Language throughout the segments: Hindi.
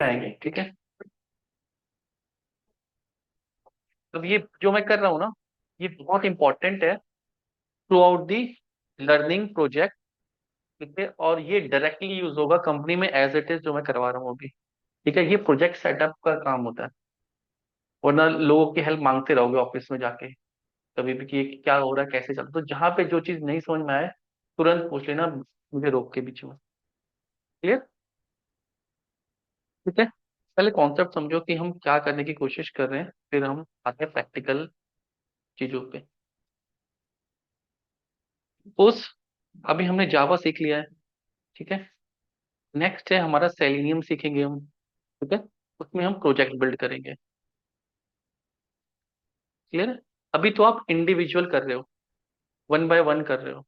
आएंगे, ठीक है। अब ये जो मैं कर रहा हूँ ना, ये बहुत इंपॉर्टेंट है through out the learning project, ठीक है। और ये डायरेक्टली यूज होगा कंपनी में एज इट इज जो मैं करवा रहा हूँ अभी, ठीक है। ये प्रोजेक्ट सेटअप का काम होता है, वरना लोगों की हेल्प मांगते रहोगे ऑफिस में जाके कभी भी कि ये क्या हो रहा है कैसे चल रहा है। तो जहां पे जो चीज नहीं समझ में आए तुरंत पूछ लेना, मुझे रोक के बीच में। क्लियर? ठीक है। पहले कॉन्सेप्ट समझो कि हम क्या करने की कोशिश कर रहे हैं, फिर हम आते हैं प्रैक्टिकल चीजों पे। उस अभी हमने जावा सीख लिया है, ठीक है। नेक्स्ट है हमारा सेलेनियम सीखेंगे हम, ठीक है। उसमें हम प्रोजेक्ट बिल्ड करेंगे। क्लियर है? अभी तो आप इंडिविजुअल कर रहे हो, वन बाय वन कर रहे हो।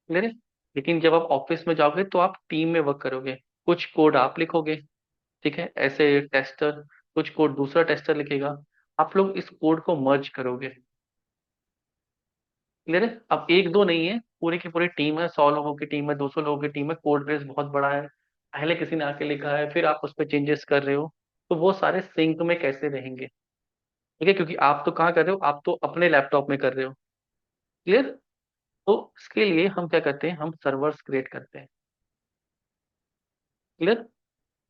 क्लियर है? लेकिन जब आप ऑफिस में जाओगे तो आप टीम में वर्क करोगे। कुछ कोड आप लिखोगे, ठीक है, ऐसे टेस्टर, कुछ कोड दूसरा टेस्टर लिखेगा, आप लोग इस कोड को मर्ज करोगे। क्लियर है? अब एक दो नहीं है, पूरी की पूरी टीम है, 100 लोगों की टीम है, 200 लोगों की टीम है, कोड बेस बहुत बड़ा है, पहले किसी ने आके लिखा है, फिर आप उस पर चेंजेस कर रहे हो। तो वो सारे सिंक में कैसे रहेंगे? ठीक है, क्योंकि आप तो कहाँ कर रहे हो, आप तो अपने लैपटॉप में कर रहे हो। क्लियर? तो इसके लिए हम क्या करते हैं, हम सर्वर्स क्रिएट करते हैं। क्लियर?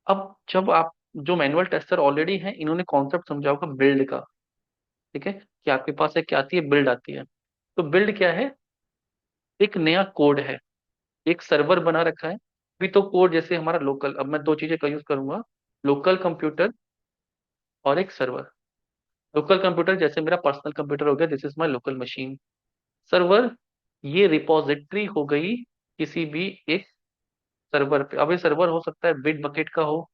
अब जब आप, जो मैनुअल टेस्टर ऑलरेडी हैं, इन्होंने कॉन्सेप्ट समझा होगा बिल्ड का, ठीक है, कि आपके पास एक क्या आती है, बिल्ड आती है। तो बिल्ड क्या है? एक नया कोड है, एक सर्वर बना रखा है। अभी तो कोड जैसे हमारा लोकल, अब मैं दो चीजें का यूज करूंगा, लोकल कंप्यूटर और एक सर्वर। लोकल कंप्यूटर जैसे मेरा पर्सनल कंप्यूटर हो गया, this is my local machine. Server, ये रिपोजिटरी हो गई किसी भी एक सर्वर पे। अब ये सर्वर हो सकता है बिट बकेट का हो,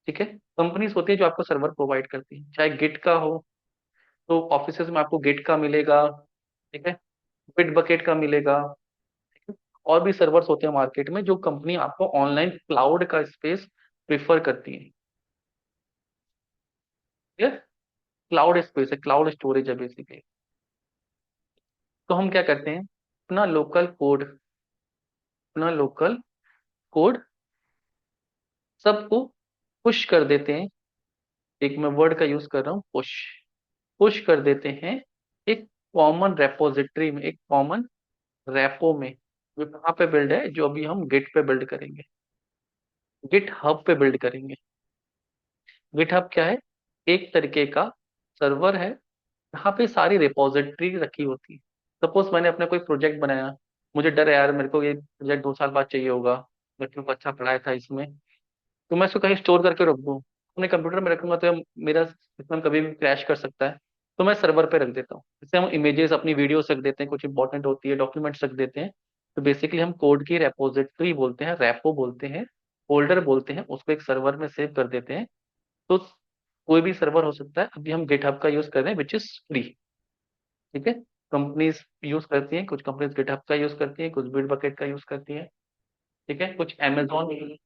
ठीक है। कंपनीज होती है जो आपको सर्वर प्रोवाइड करती है, चाहे गिट का हो, तो ऑफिस में आपको गिट का मिलेगा, ठीक है, बिट बकेट का मिलेगा। और भी सर्वर्स होते हैं मार्केट में जो कंपनी आपको ऑनलाइन क्लाउड का स्पेस प्रिफर करती है। ठीक, क्लाउड स्पेस है, क्लाउड स्टोरेज है बेसिकली। तो हम क्या करते हैं, अपना लोकल कोड, अपना लोकल कोड सबको पुश कर देते हैं। एक मैं वर्ड का यूज कर रहा हूँ, पुश। पुश कर देते हैं एक कॉमन रेपोजिटरी में, एक कॉमन रेपो में, जो कहाँ पे बिल्ड है, जो अभी हम गिट पे बिल्ड करेंगे, गिट हब पे बिल्ड करेंगे। गिट हब क्या है? एक तरीके का सर्वर है, यहाँ पे सारी रिपोजिटरी रखी होती है। सपोज मैंने अपना कोई प्रोजेक्ट बनाया, मुझे डर है यार, मेरे को ये प्रोजेक्ट 2 साल बाद चाहिए होगा, बच्चों को अच्छा पढ़ाया था इसमें, तो मैं इसको कहीं स्टोर करके रख दूँ, अपने कंप्यूटर में रखूंगा तो मेरा सिस्टम कभी भी क्रैश कर सकता है। तो मैं सर्वर पे रख देता हूँ। जैसे हम इमेजेस अपनी वीडियोस रख देते हैं, कुछ इंपॉर्टेंट होती है, डॉक्यूमेंट्स रख देते हैं। तो बेसिकली हम कोड की रेपोजिटरी बोलते हैं, रैपो बोलते हैं, फोल्डर बोलते हैं, उसको एक सर्वर में सेव कर देते हैं। तो कोई भी सर्वर हो सकता है। अभी हम गिटहब का यूज कर रहे हैं विच इज फ्री, ठीक है। कंपनीज यूज करती हैं, कुछ कंपनीज गिटहब का यूज करती हैं, कुछ बिट बकेट का यूज करती हैं, ठीक है, कुछ अमेजोन।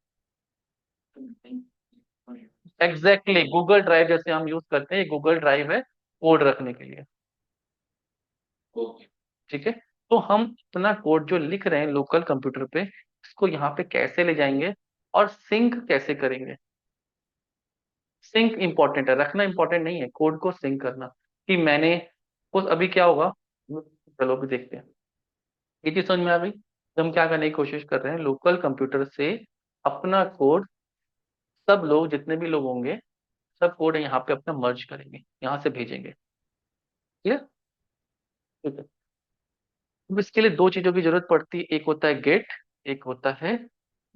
एग्जैक्टली, गूगल ड्राइव जैसे हम यूज करते हैं, गूगल ड्राइव है कोड रखने के लिए, ठीक है। तो हम अपना कोड जो लिख रहे हैं लोकल कंप्यूटर पे, इसको यहाँ पे कैसे ले जाएंगे और सिंक कैसे करेंगे? सिंक इंपॉर्टेंट है, रखना इंपॉर्टेंट नहीं है, कोड को सिंक करना। कि मैंने उस, अभी क्या होगा, चलो अभी देखते हैं। ये चीज समझ में आ गई? तो हम क्या करने की कोशिश कर रहे हैं, लोकल कंप्यूटर से अपना कोड, सब लोग जितने भी लोग होंगे, सब कोड यहाँ पे अपना मर्ज करेंगे, यहाँ से भेजेंगे। क्लियर? ठीक है। अब इसके लिए दो चीजों की जरूरत पड़ती है, एक होता है गेट, एक होता है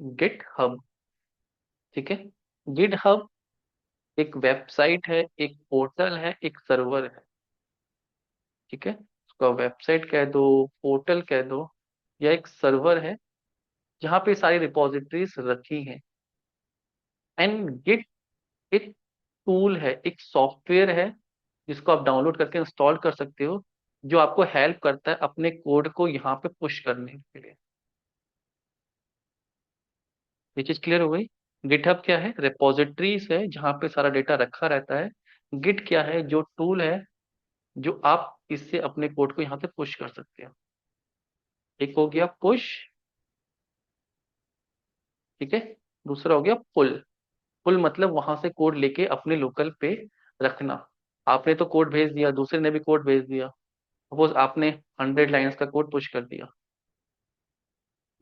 गिट हब, ठीक है। गिट हब एक वेबसाइट है, एक पोर्टल है, एक सर्वर है, ठीक है। उसका वेबसाइट कह दो, पोर्टल कह दो, या एक सर्वर है जहाँ पे सारी रिपॉजिटरीज रखी हैं। एंड गिट एक टूल है, एक सॉफ्टवेयर है, जिसको आप डाउनलोड करके इंस्टॉल कर सकते हो, जो आपको हेल्प करता है अपने कोड को यहाँ पे पुश करने के लिए। ये चीज क्लियर हो गई? गिटहब क्या है? रिपॉजिटरीज है जहाँ पे सारा डेटा रखा रहता है। गिट क्या है? जो टूल है, जो आप इससे अपने कोड को यहाँ पे पुश कर सकते हो। एक हो गया पुश, ठीक है। दूसरा हो गया पुल। पुल मतलब वहां से कोड लेके अपने लोकल पे रखना। आपने तो कोड भेज दिया, दूसरे ने भी कोड भेज दिया। सपोज आपने 100 लाइन्स का कोड पुश कर दिया,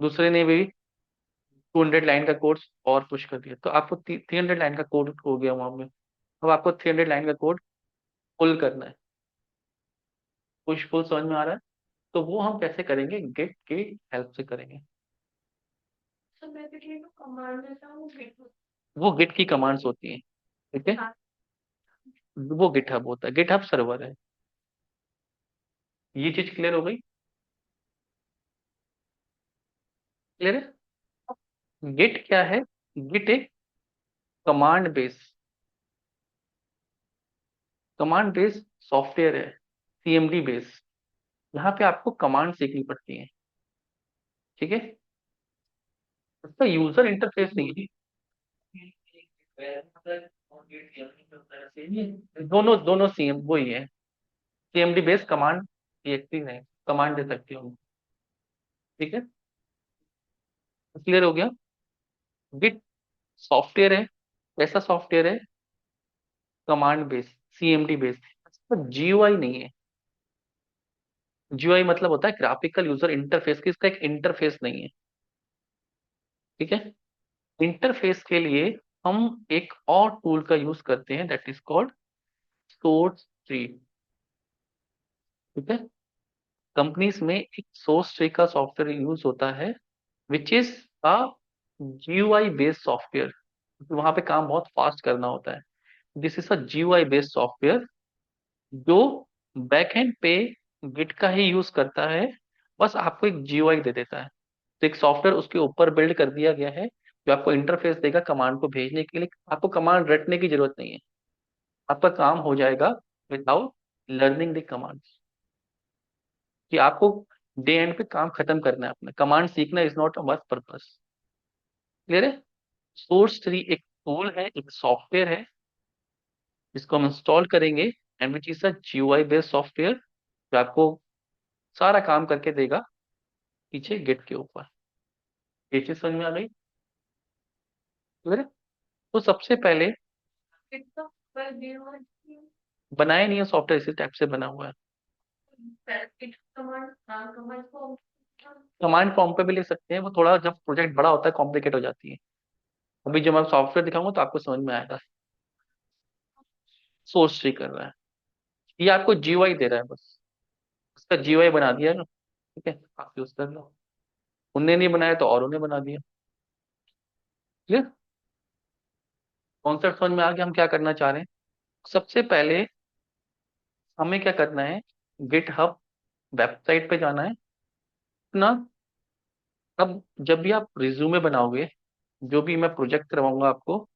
दूसरे ने भी 200 लाइन का कोड और पुश कर दिया, तो आपको 300 लाइन का कोड हो गया वहां पे। अब आपको 300 लाइन का कोड पुल करना है। पुश पुल समझ में आ रहा है? तो वो हम कैसे करेंगे? गेट की हेल्प से करेंगे। वो गिट की कमांड्स होती हैं। ठीक है, वो गिटहब होता है, गिटहब सर्वर है। ये चीज क्लियर हो गई? क्लियर है? गिट क्या है? गिट एक command base, command base software है, सीएमडी बेस। यहाँ पे आपको कमांड सीखनी पड़ती है। ठीक है, इसका यूजर इंटरफेस नहीं है। दोनों दोनों सीएम वही है, सीएमडी बेस कमांड, सीएक्सी नहीं, कमांड दे सकती हूँ। ठीक है, क्लियर हो गया? गिट सॉफ्टवेयर है, ऐसा सॉफ्टवेयर है कमांड बेस, सीएमडी बेस। इसका जीयूआई नहीं है। जीयूआई मतलब होता है ग्राफिकल यूजर इंटरफेस, की इसका एक इंटरफेस नहीं है। ठीक है, इंटरफेस के लिए हम एक और टूल का यूज करते हैं, that is called source tree. ठीक है, कंपनीज में एक सोर्स ट्री का सॉफ्टवेयर यूज होता है, which is a GUI based software. वहां पे काम बहुत फास्ट करना होता है। This is a GUI based software जो बैकएंड पे गिट का ही यूज करता है, बस आपको एक जीयूआई दे देता है। तो एक सॉफ्टवेयर उसके ऊपर बिल्ड कर दिया गया है जो आपको इंटरफेस देगा कमांड को भेजने के लिए। आपको कमांड रटने की जरूरत नहीं है, आपका काम हो जाएगा विदाउट लर्निंग द कमांड। कि आपको डे एंड पे काम खत्म करना है अपना, कमांड सीखना is not a work purpose. Clear है? सोर्स ट्री एक टूल है, एक सॉफ्टवेयर है जिसको हम इंस्टॉल करेंगे, and which is a GUI based software जो आपको सारा काम करके देगा पीछे गिट के ऊपर। ये चीज समझ में आ गई? क्लियर है? तो सबसे पहले बनाया नहीं है सॉफ्टवेयर, इसी टाइप से बना हुआ है। कमांड फॉर्म पे भी लिख सकते हैं, वो थोड़ा जब प्रोजेक्ट बड़ा होता है कॉम्प्लिकेट हो जाती है। अभी जब मैं सॉफ्टवेयर दिखाऊंगा तो आपको समझ में आएगा। सोर्स ट्री कर रहा है, ये आपको जीयूआई दे रहा है बस, उसका जीयूआई बना दिया ना। ठीक है, आप यूज कर लो। उनने नहीं बनाया तो और उन्हें बना दिया। क्लियर? कॉन्सेप्ट समझ में आ गया हम क्या करना चाह रहे हैं? सबसे पहले हमें क्या करना है, गिट हब वेबसाइट पे जाना है ना। अब जब भी आप रिज्यूमे बनाओगे, जो भी मैं प्रोजेक्ट करवाऊंगा आपको,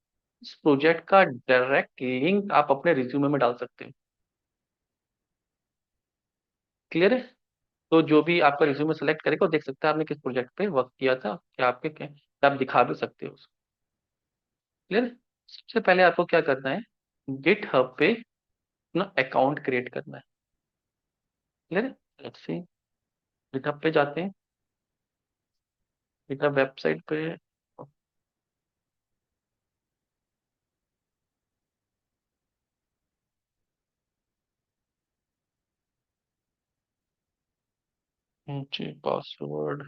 इस प्रोजेक्ट का डायरेक्ट लिंक आप अपने रिज्यूमे में डाल सकते हो। क्लियर है? तो जो भी आपका रिज्यूमे सेलेक्ट करेगा वो देख सकता है आपने किस प्रोजेक्ट पे वर्क किया था, क्या आपके क्या, आप दिखा भी सकते हो उसको। क्लियर है? सबसे पहले आपको क्या करना है, गिट हब पे अपना अकाउंट क्रिएट करना है। क्लियर है? लेट्स सी, गिट हब पे जाते हैं, गिट हब वेबसाइट पे। जी पासवर्ड,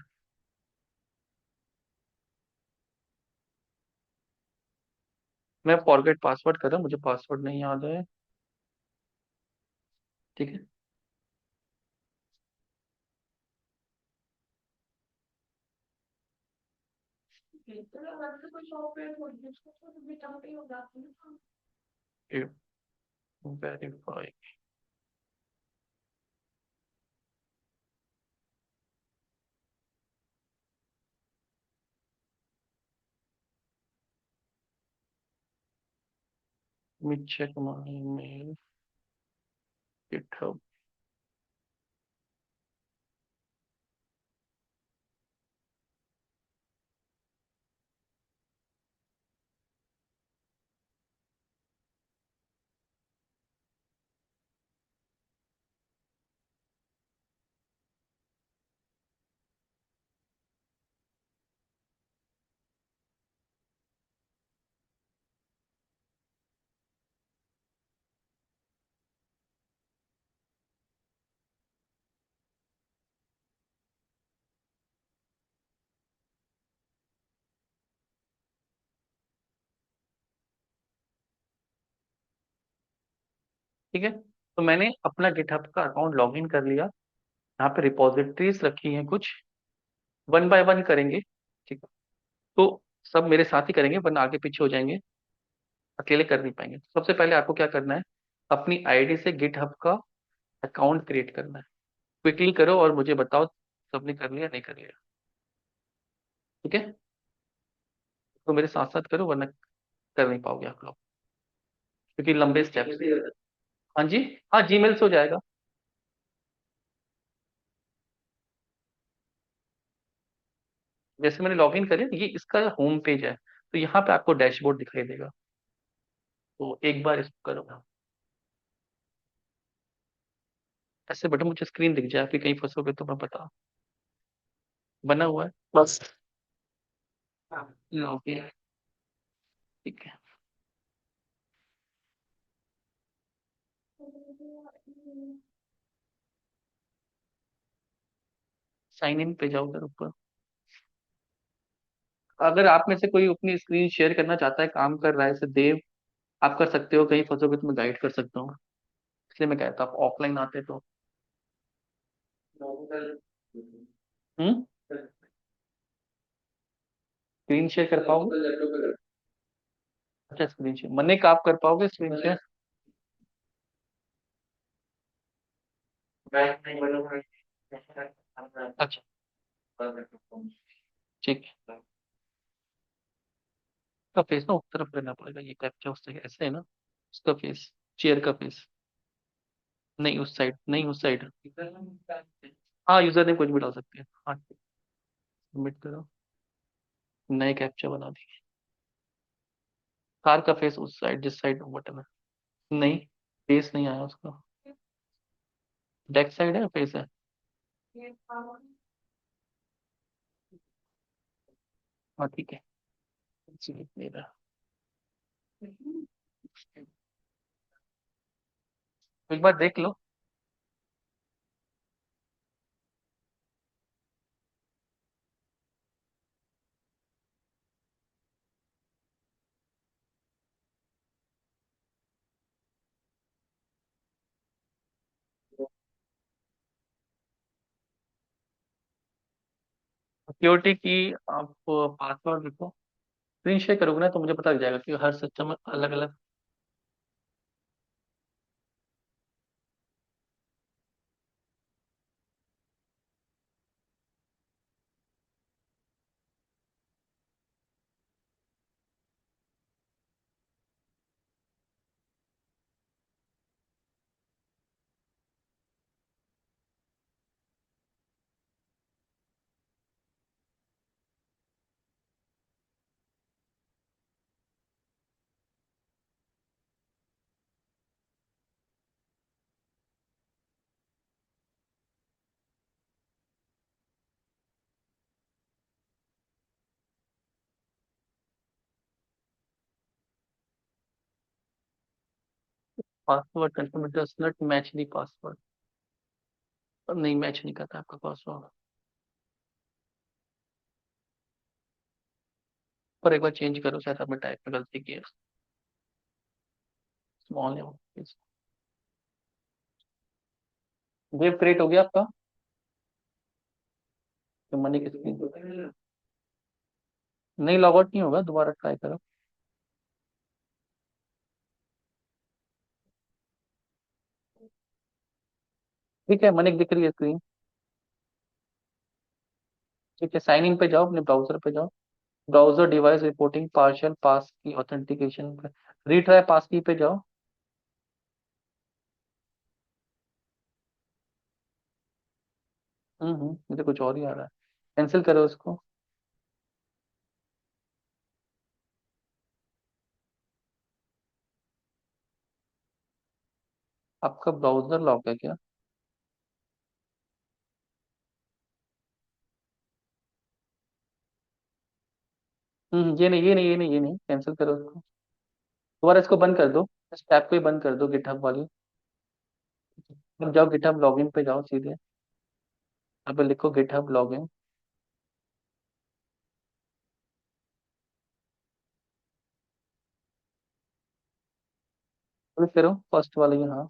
मैं फॉरगेट पासवर्ड कर रहा हूँ, मुझे पासवर्ड नहीं याद है। ठीक है, verify, me check my mail, GitHub. ठीक है, तो मैंने अपना गिटहब का अकाउंट लॉग इन कर लिया। यहाँ पे रिपोजिटरीज रखी हैं कुछ, वन बाय वन करेंगे। ठीक है, तो सब मेरे साथ ही करेंगे वरना आगे पीछे हो जाएंगे, अकेले कर नहीं पाएंगे। सबसे पहले आपको क्या करना है, अपनी आईडी से गिटहब का अकाउंट क्रिएट करना है। क्विकली करो और मुझे बताओ सबने कर लिया नहीं कर लिया। ठीक है, तो मेरे साथ साथ करो वरना कर नहीं पाओगे आप लोग, क्योंकि लंबे स्टेप्स। हाँ जी, हाँ जीमेल से हो जाएगा। जैसे मैंने लॉग इन करें, ये इसका होम पेज है, तो यहाँ पे आपको डैशबोर्ड दिखाई देगा। तो एक बार इसको करो, ऐसे बटन मुझे स्क्रीन दिख जाए, फिर कहीं फंसोगे तो मैं बता। बना हुआ है बस। लॉग इन, ठीक है। साइन इन पे जाओ उधर ऊपर। अगर आप में से कोई अपनी स्क्रीन शेयर करना चाहता है, काम कर रहा है, जैसे देव, आप कर सकते हो, कहीं फंसोगे तो मैं गाइड कर सकता हूँ। इसलिए मैं कहता हूँ आप ऑफलाइन आते तो। हम्म, स्क्रीन शेयर कर पाओगे? अच्छा, स्क्रीन शेयर मन्ने का आप कर पाओगे स्क्रीन शेयर? अच्छा, ठीक है। उसका फेस ना उस तरफ करना पड़ेगा, ये कैप्चा उस तरफ ऐसे है ना, उसका फेस, चेयर का फेस। नहीं उस साइड, नहीं उस साइड। हाँ यूजर नेम कुछ भी डाल सकते हैं, हाँ। सबमिट करो, नए कैप्चा बना दिए। कार का फेस उस साइड, जिस साइड बटन है। नहीं, फेस नहीं आया उसका। बैक साइड है, फेस है। हाँ ठीक है, जी, मेरा एक बार देख लो। सिक्योरिटी की आप पासवर्ड लिखो। स्क्रीन शेयर करोगे ना तो मुझे पता लग जाएगा कि हर सिस्टम में अलग अलग। Password confirm does not match the password, नहीं मैच नहीं करता आपका पासवर्ड। पर एक बार चेंज करो, शायद आपने टाइप में गलती की है। स्मॉल है। वेब क्रिएट हो गया आपका, तो मनी की स्क्रीन नहीं, लॉग आउट नहीं होगा, दोबारा ट्राई करो। ठीक है, मनी दिख रही है स्क्रीन। ठीक है, साइन इन पे जाओ, अपने ब्राउजर पे जाओ। ब्राउजर डिवाइस रिपोर्टिंग पार्शियल पास की ऑथेंटिकेशन पे, रीट्राई पास की पे जाओ। मुझे कुछ और ही आ रहा है, कैंसिल करो उसको। आपका ब्राउजर लॉक है क्या? ये नहीं, कैंसिल करो उसको। दोबारा इसको बंद कर दो, इस टैब को ही बंद कर दो, गिटहब वाली। अब जाओ गिटहब लॉगिन पे जाओ सीधे। अब लिखो गिटहब लॉगिन। क्लिक करो फर्स्ट वाले, हाँ।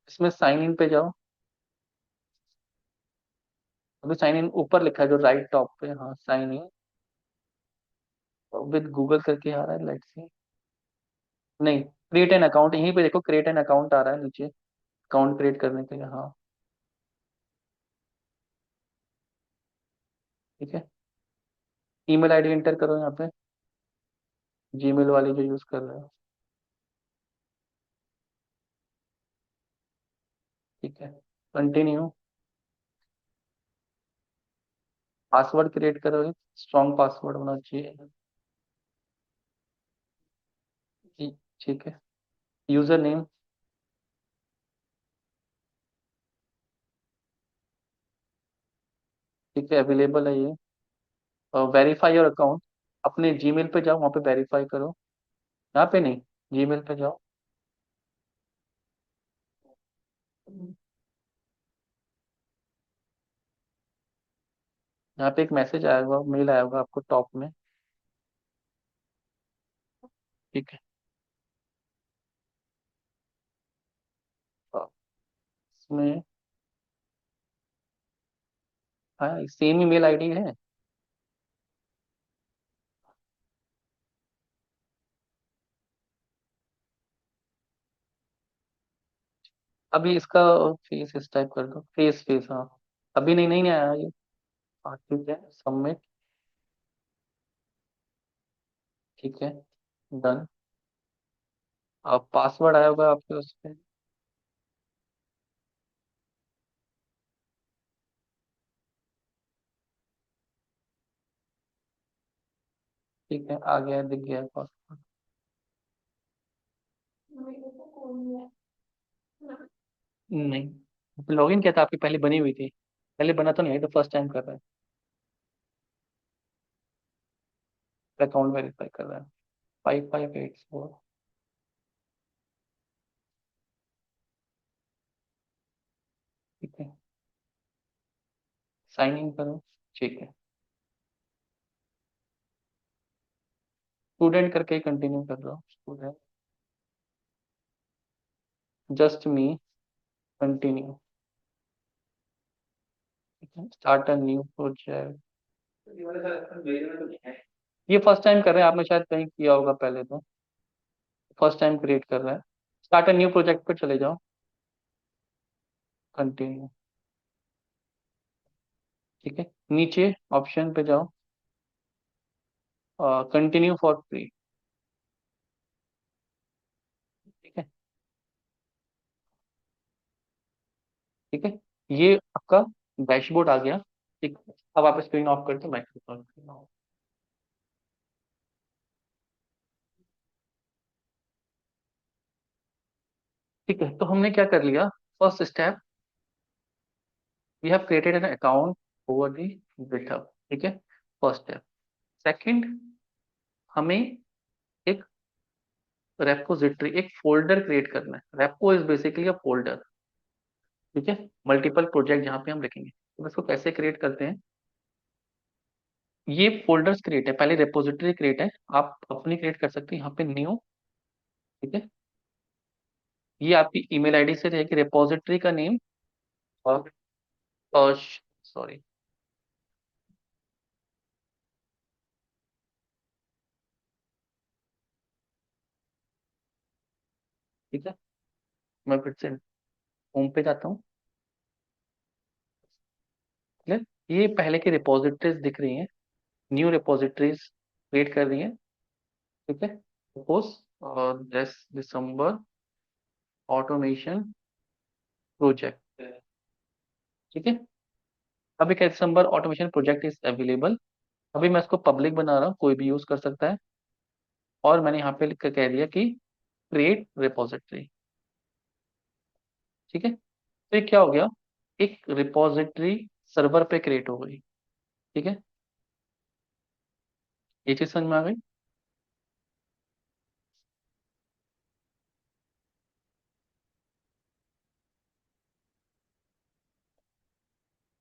इसमें साइन इन पे जाओ। अभी साइन इन ऊपर लिखा है जो राइट टॉप पे, हाँ साइन इन विद गूगल करके आ रहा है, लेट्स सी। नहीं, क्रिएट एन अकाउंट, यहीं पे देखो क्रिएट एन अकाउंट आ रहा है नीचे, अकाउंट क्रिएट करने के लिए, हाँ। ठीक है, ईमेल आईडी एंटर करो यहाँ पे, जीमेल वाली जो यूज कर रहे हो। ठीक है, कंटिन्यू। पासवर्ड क्रिएट करो, एक स्ट्रॉन्ग पासवर्ड होना चाहिए। जी, ठीक है। User name. ठीक है, अवेलेबल है ये। वेरीफाई योर अकाउंट, अपने जीमेल पे जाओ, वहाँ पे वेरीफाई करो। यहाँ पे नहीं, जीमेल पे जाओ। यहाँ पे एक मैसेज आया होगा, मेल आया होगा आपको टॉप में। ठीक है, तो इसमें, हाँ सेम ईमेल आईडी है। अभी इसका फेस इस टाइप कर दो, फेस फेस, हाँ। अभी नहीं, नहीं, नहीं आया ये। हाँ ठीक है, सबमिट। ठीक है, डन। अब पासवर्ड आया होगा आपके उस पे। ठीक है, आ गया, दिख गया पासवर्ड। नहीं, लॉगिन क्या था आपकी, पहले बनी हुई थी। पहले बना तो नहीं है, तो फर्स्ट टाइम कर रहा है। अकाउंट वेरीफाई कर रहा है। 5584। ठीक है, साइन इन करो। ठीक है, स्टूडेंट करके कंटिन्यू कर रहा हूँ, स्टूडेंट, जस्ट मी, कंटिन्यू। ठीक है, स्टार्ट अ न्यू प्रोजेक्ट। ये फर्स्ट टाइम कर रहे हैं, आपने शायद कहीं किया होगा पहले तो। फर्स्ट टाइम क्रिएट कर रहा है। स्टार्ट अ न्यू प्रोजेक्ट पर चले जाओ, कंटिन्यू। ठीक है, नीचे ऑप्शन पे जाओ, कंटिन्यू फॉर फ्री। ठीक है। ठीक है, ये आपका डैशबोर्ड आ गया। ठीक है, अब आप स्क्रीन ऑफ करके माइक्रोसॉफ्ट ऑफ। ठीक है, तो हमने क्या कर लिया, first step, we have created an account over the GitHub. ठीक है, फर्स्ट स्टेप। सेकंड, हमें एक रेपोजिटरी, एक फोल्डर क्रिएट करना है। Repo is basically a folder. ठीक है, मल्टीपल प्रोजेक्ट जहाँ पे हम लिखेंगे, तो इसको कैसे क्रिएट करते हैं। ये फोल्डर्स क्रिएट है, पहले रेपोजिटरी क्रिएट है, आप अपनी क्रिएट कर सकते हैं यहाँ पे, न्यू। ठीक है, ये आपकी ईमेल आईडी से रहेगी, रेपोजिटरी का नेम। और, और सॉरी। ठीक है, मैं फिर से होम पे जाता हूँ। ठीक है, ये पहले की रिपोजिटरीज दिख रही हैं, न्यू रिपोजिटरीज क्रिएट कर रही हैं। ठीक है, सपोज 10 दिसंबर ऑटोमेशन प्रोजेक्ट। ठीक है, अब एक दिसंबर ऑटोमेशन प्रोजेक्ट इज अवेलेबल। अभी मैं इसको पब्लिक बना रहा हूँ, कोई भी यूज कर सकता है। और मैंने यहाँ पे लिख कर कह दिया कि क्रिएट रिपोजिटरी। ठीक है, तो ये क्या हो गया, एक रिपोजिटरी सर्वर पे क्रिएट हो गई। ठीक है, ये चीज समझ में आ गई।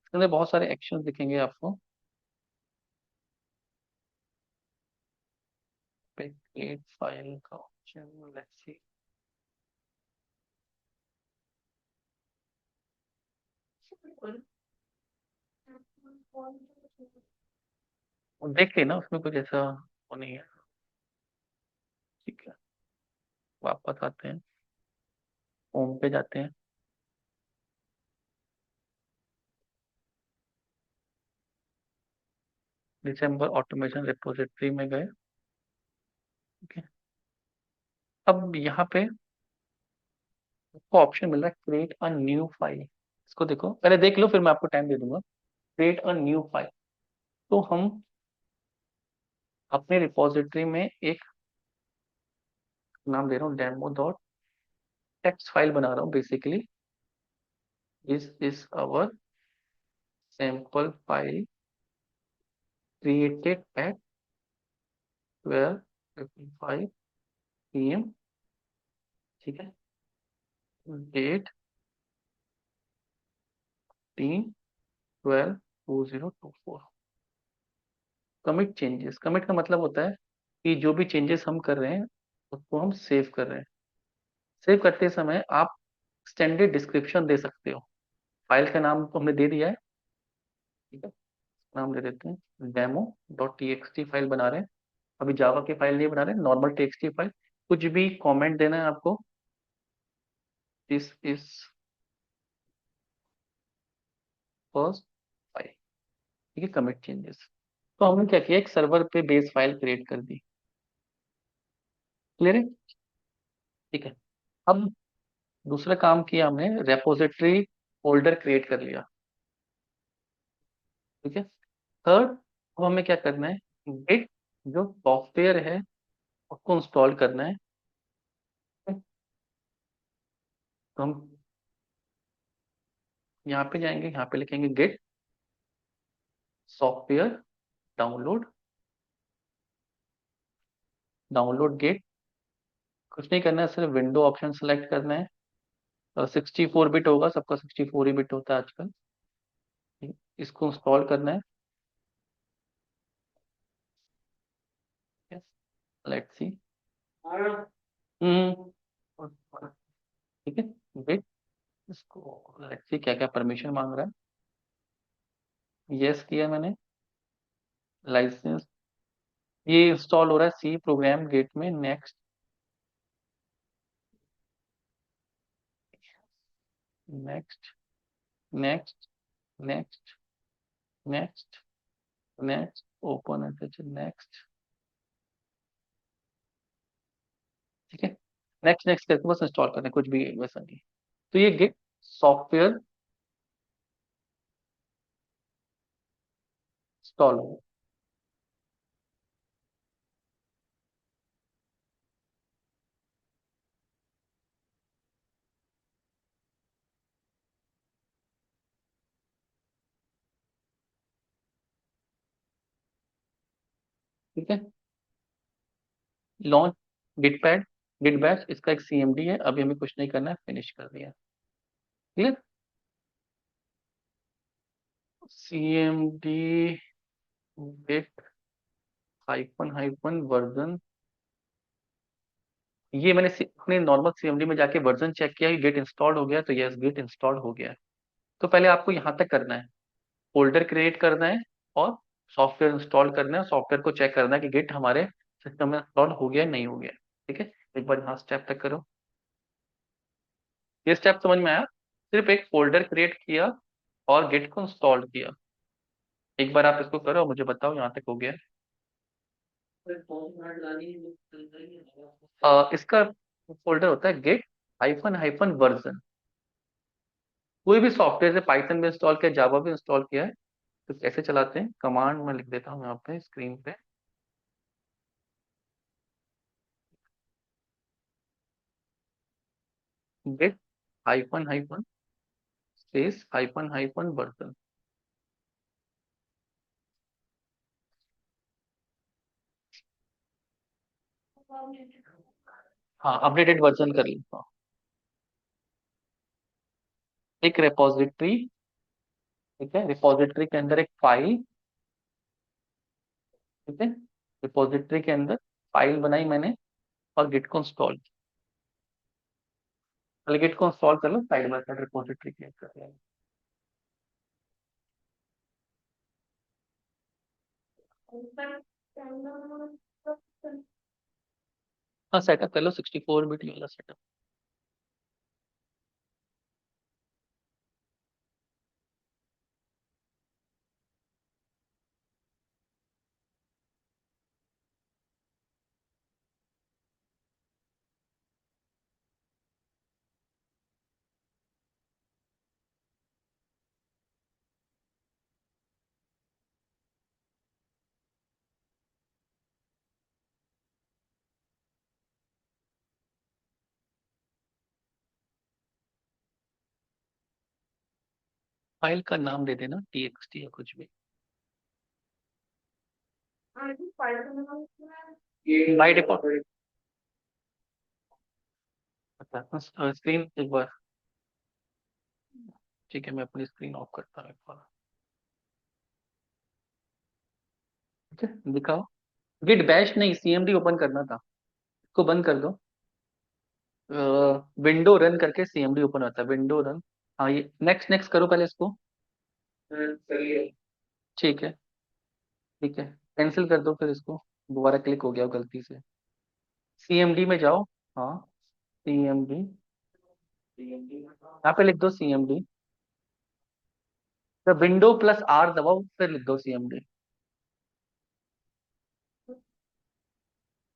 इसके अंदर बहुत सारे एक्शन दिखेंगे आपको। क्रिएट फाइल का ऑप्शन, लेट्स सी। देख लेना उसमें कुछ ऐसा वो नहीं है। ठीक है, वापस आते हैं, होम पे जाते हैं। दिसंबर ऑटोमेशन रिपोजिटरी में गए। ठीक है, अब यहाँ पे आपको ऑप्शन मिल रहा है क्रिएट अ न्यू फाइल। इसको देखो, पहले देख लो फिर मैं आपको टाइम दे दूंगा। क्रिएट अ न्यू फाइल, तो हम अपने रिपोजिटरी में एक नाम दे रहा हूँ, डेमो डॉट टेक्स्ट फाइल बना रहा हूँ basically. This is our sample file created at 12:55 PM। ठीक है, डेट 3/12/2024। कमिट चेंजेस, कमिट का मतलब होता है कि जो भी चेंजेस हम कर रहे हैं उसको हम सेव कर रहे हैं। सेव करते समय आप स्टैंडर्ड डिस्क्रिप्शन दे सकते हो। फाइल का नाम तो हमने दे दिया है। ठीक है, नाम दे देते हैं demo.txt फाइल बना रहे हैं। अभी जावा की फाइल नहीं बना रहे, नॉर्मल टेक्स्ट फाइल। कुछ भी कमेंट देना है आपको, दिस इज फर्स्ट फाइल। ठीक है, कमिट चेंजेस। तो हमने क्या किया, एक सर्वर पे बेस फाइल क्रिएट कर दी। क्लियर है? ठीक है, अब दूसरा काम किया हमने, रेपोजिटरी फोल्डर क्रिएट कर लिया। ठीक है, थर्ड, अब हमें क्या करना है, गिट जो सॉफ्टवेयर है उसको इंस्टॉल करना है। तो हम यहाँ पे जाएंगे, यहाँ पे लिखेंगे git software download, download git. कुछ नहीं करना है, सिर्फ विंडो ऑप्शन सेलेक्ट करना है। 64 बिट होगा, सबका 64 ही बिट होता है आजकल। इसको इंस्टॉल करना है। Let's see. हम्म ठीक है, गिट, इसको लेट्स सी क्या क्या परमिशन मांग रहा है। यस किया मैंने। लाइसेंस, ये इंस्टॉल हो रहा है सी प्रोग्राम गेट में। Next, next, next, next, next, next, open S, next. ठीक है, नेक्स्ट नेक्स्ट करके बस इंस्टॉल करना है, कुछ भी वैसा नहीं। तो ये गिट सॉफ्टवेयर इंस्टॉल हो। ठीक है, launch git pad, git bash, इसका एक CMD है, अभी हमें कुछ नहीं करना है, फिनिश कर दिया। Clear? CMD git hyphen hyphen version, ये मैंने अपने नॉर्मल CMD में जाके वर्जन चेक किया, गेट इंस्टॉल्ड हो गया, तो यस गेट इंस्टॉल्ड हो गया है। तो पहले आपको यहाँ तक करना है, फोल्डर क्रिएट करना है और सॉफ्टवेयर इंस्टॉल करना है, सॉफ्टवेयर को चेक करना है कि गिट हमारे सिस्टम में इंस्टॉल हो गया नहीं हो गया। ठीक है, एक बार यहाँ स्टेप तक करो। ये स्टेप समझ में आया? सिर्फ एक फोल्डर क्रिएट किया और गिट को इंस्टॉल किया। एक बार आप इसको करो और मुझे बताओ यहाँ तक हो गया? इसका फोल्डर होता है गिट हाइफन हाइफन वर्जन। कोई भी सॉफ्टवेयर से पाइथन भी इंस्टॉल किया, जावा भी इंस्टॉल किया है, तो कैसे चलाते हैं, कमांड में लिख देता हूँ यहाँ पे स्क्रीन पे। Git hyphen hyphen space hyphen hyphen version. हाँ, अपडेटेड वर्जन कर लेता हूँ। एक रिपोजिटरी, ठीक है, रिपोजिटरी के अंदर एक फाइल। ठीक है, रिपोजिटरी के अंदर फाइल बनाई मैंने और गिट को इंस्टॉल। पहले गिट को इंस्टॉल कर लो, side by side repository create कर लेंगे। हाँ सेटअप कर लो 64 बिट वाला सेटअप। फाइल का नाम दे देना txt या कुछ भी। By default. अच्छा स्क्रीन एक बार। ठीक है मैं अपनी स्क्रीन ऑफ करता हूँ एक बार। ठीक है दिखाओ। गिट बैश नहीं सीएमडी ओपन करना था। इसको बंद कर दो। विंडो रन करके सीएमडी ओपन होता है विंडो रन। हाँ ये नेक्स्ट नेक्स्ट करो पहले इसको। चलिए। ठीक है। ठीक है कैंसिल कर दो फिर इसको। दोबारा क्लिक हो गया गलती से। सीएमडी में जाओ। हाँ सीएमडी। यहाँ पे लिख दो सीएमडी। तो विंडो प्लस आर दबाओ फिर लिख दो सीएमडी।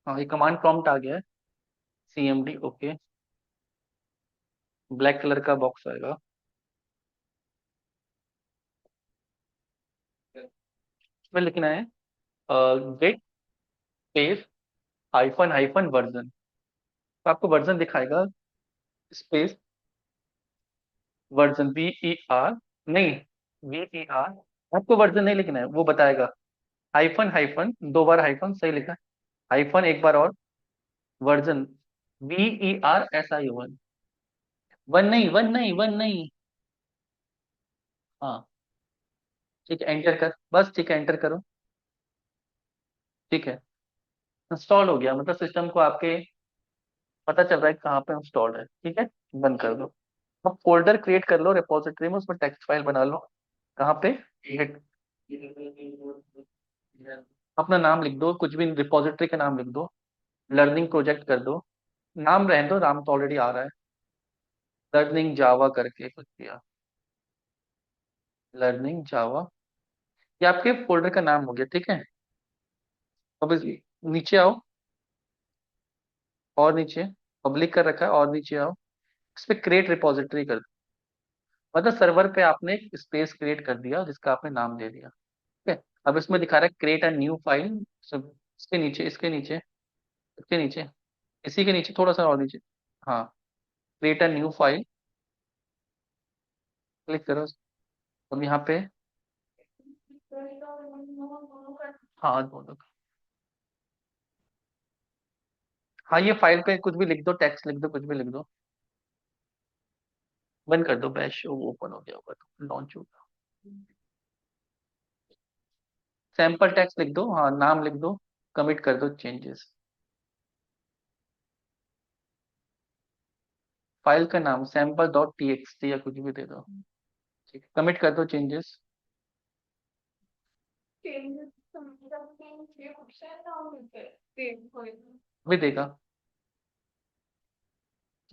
हाँ ये कमांड प्रॉम्प्ट आ गया है। CMD okay. ब्लैक कलर का बॉक्स आएगा। इसमें लिखना है get space hyphen hyphen version. तो आपको वर्जन दिखाएगा। Space version VER। नहीं VER। आपको वर्जन नहीं लिखना है वो बताएगा। हाइफन हाइफन 2 बार हाइफन सही लिखा है। हाइफन एक बार और। Version VERSION। वन नहीं वन नहीं वन नहीं। हाँ ठीक है एंटर कर बस ठीक है एंटर करो। ठीक है इंस्टॉल हो गया मतलब सिस्टम को आपके पता चल रहा है कहाँ पे इंस्टॉल है। ठीक है बंद कर दो। अब फोल्डर क्रिएट कर लो रिपोजिटरी में उसमें टेक्स्ट फाइल बना लो। कहाँ पे Git। अपना नाम लिख दो कुछ भी रिपोजिटरी का नाम लिख दो। लर्निंग प्रोजेक्ट कर दो। नाम रहने दो नाम तो ऑलरेडी आ रहा है। लर्निंग जावा करके कुछ किया। लर्निंग जावा। ये आपके फोल्डर का नाम हो गया ठीक है। अब नीचे आओ। और नीचे पब्लिक कर रखा है और नीचे आओ। इस पे क्रिएट रिपोजिटरी कर दो। मतलब सर्वर पे आपने एक स्पेस क्रिएट कर दिया जिसका आपने नाम दे दिया। ठीक है अब इसमें दिखा रहा है क्रिएट अ न्यू फाइल। इसके नीचे इसके नीचे इसके नीचे इसी के नीचे थोड़ा सा और नीचे। हाँ create a new file. Click करो। अब यहाँ पे हाँ दोनों। हाँ ये फाइल पे कुछ भी लिख दो टेक्स्ट लिख दो कुछ भी लिख दो। बंद कर दो बैश ओपन हो गया होगा तो लॉन्च होगा। सैंपल टेक्स्ट लिख दो हाँ नाम लिख दो। कमिट कर दो चेंजेस। फाइल का नाम sample.txt या कुछ भी दे दो। ठीक है कमिट कर दो चेंजेस। भी देगा।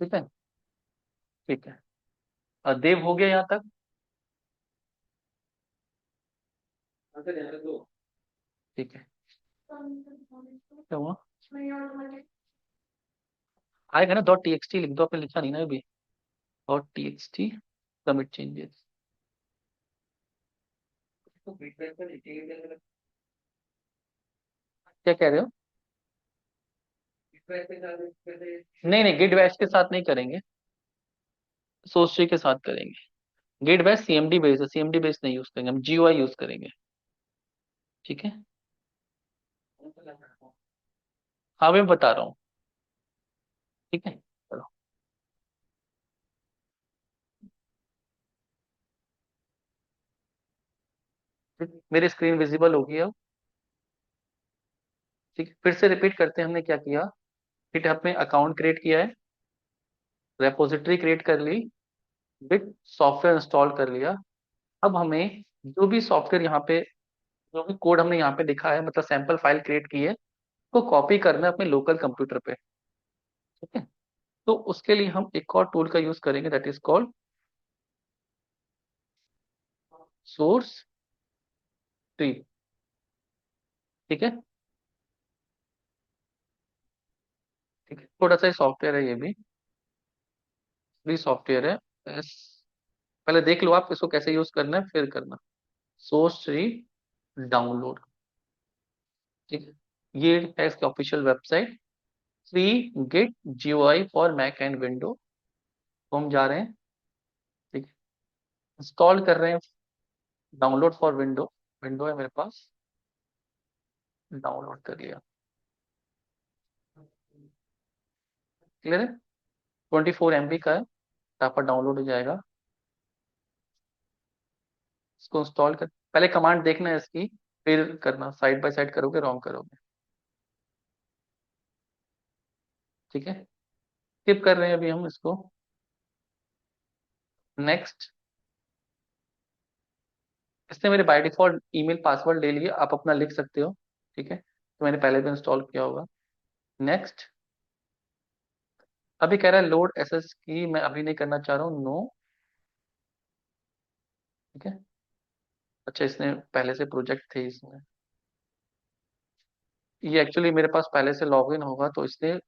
ठीक है। ठीक है देव हो गया यहाँ तक। ठीक है क्या हुआ। आएगा ना .txt लिख दो आपने लिखा नहीं ना अभी। .txt commit changes. क्या कह रहे हो। नहीं नहीं गिट बैश के साथ नहीं करेंगे। सोर्स के साथ करेंगे। गिट बैश सीएमडी बेस है सीएमडी बेस नहीं यूज करेंगे हम GUI यूज करेंगे। ठीक है हाँ मैं बता रहा हूँ। ठीक है चलो। मेरी स्क्रीन विजिबल होगी अब। ठीक है फिर से रिपीट करते हैं हमने क्या किया। गिटहब में अकाउंट क्रिएट किया है। रेपोजिटरी क्रिएट कर ली। बिट सॉफ्टवेयर इंस्टॉल कर लिया। अब हमें जो भी सॉफ्टवेयर यहाँ पे जो भी कोड हमने यहाँ पे लिखा है, मतलब सैंपल फाइल क्रिएट की है, को कॉपी करना है अपने लोकल कंप्यूटर पे। ठीक है। तो उसके लिए हम एक और टूल का यूज करेंगे, that is called source tree. ठीक है। ठीक है, थोड़ा सा सॉफ्टवेयर है ये भी, फ्री सॉफ्टवेयर है। इस- पहले देख लो आप इसको कैसे यूज करना है फिर करना। Source tree download. ठीक है, ये है इसकी official website, free git GUI for Mac and window. तो हम जा रहे हैं। ठीक है, इंस्टॉल कर रहे हैं। डाउनलोड फॉर विंडो, विंडो है मेरे पास, डाउनलोड कर लिया। क्लियर है। 24 MB का है, फटाफट डाउनलोड हो जाएगा। इसको इंस्टॉल कर, पहले कमांड देखना है इसकी, फिर करना, साइड बाय साइड करोगे रॉन्ग करोगे। ठीक है, स्किप कर रहे हैं अभी हम इसको। नेक्स्ट। इसने मेरे बाय डिफॉल्ट ईमेल पासवर्ड ले लिए, आप अपना लिख सकते हो। ठीक है, तो मैंने पहले भी इंस्टॉल किया होगा। नेक्स्ट। अभी कह रहा है लोड एसएस की, मैं अभी नहीं करना चाह रहा हूँ, नो। ठीक है। अच्छा, इसने पहले से प्रोजेक्ट थे इसमें, ये एक्चुअली मेरे पास पहले से लॉगिन होगा तो इसने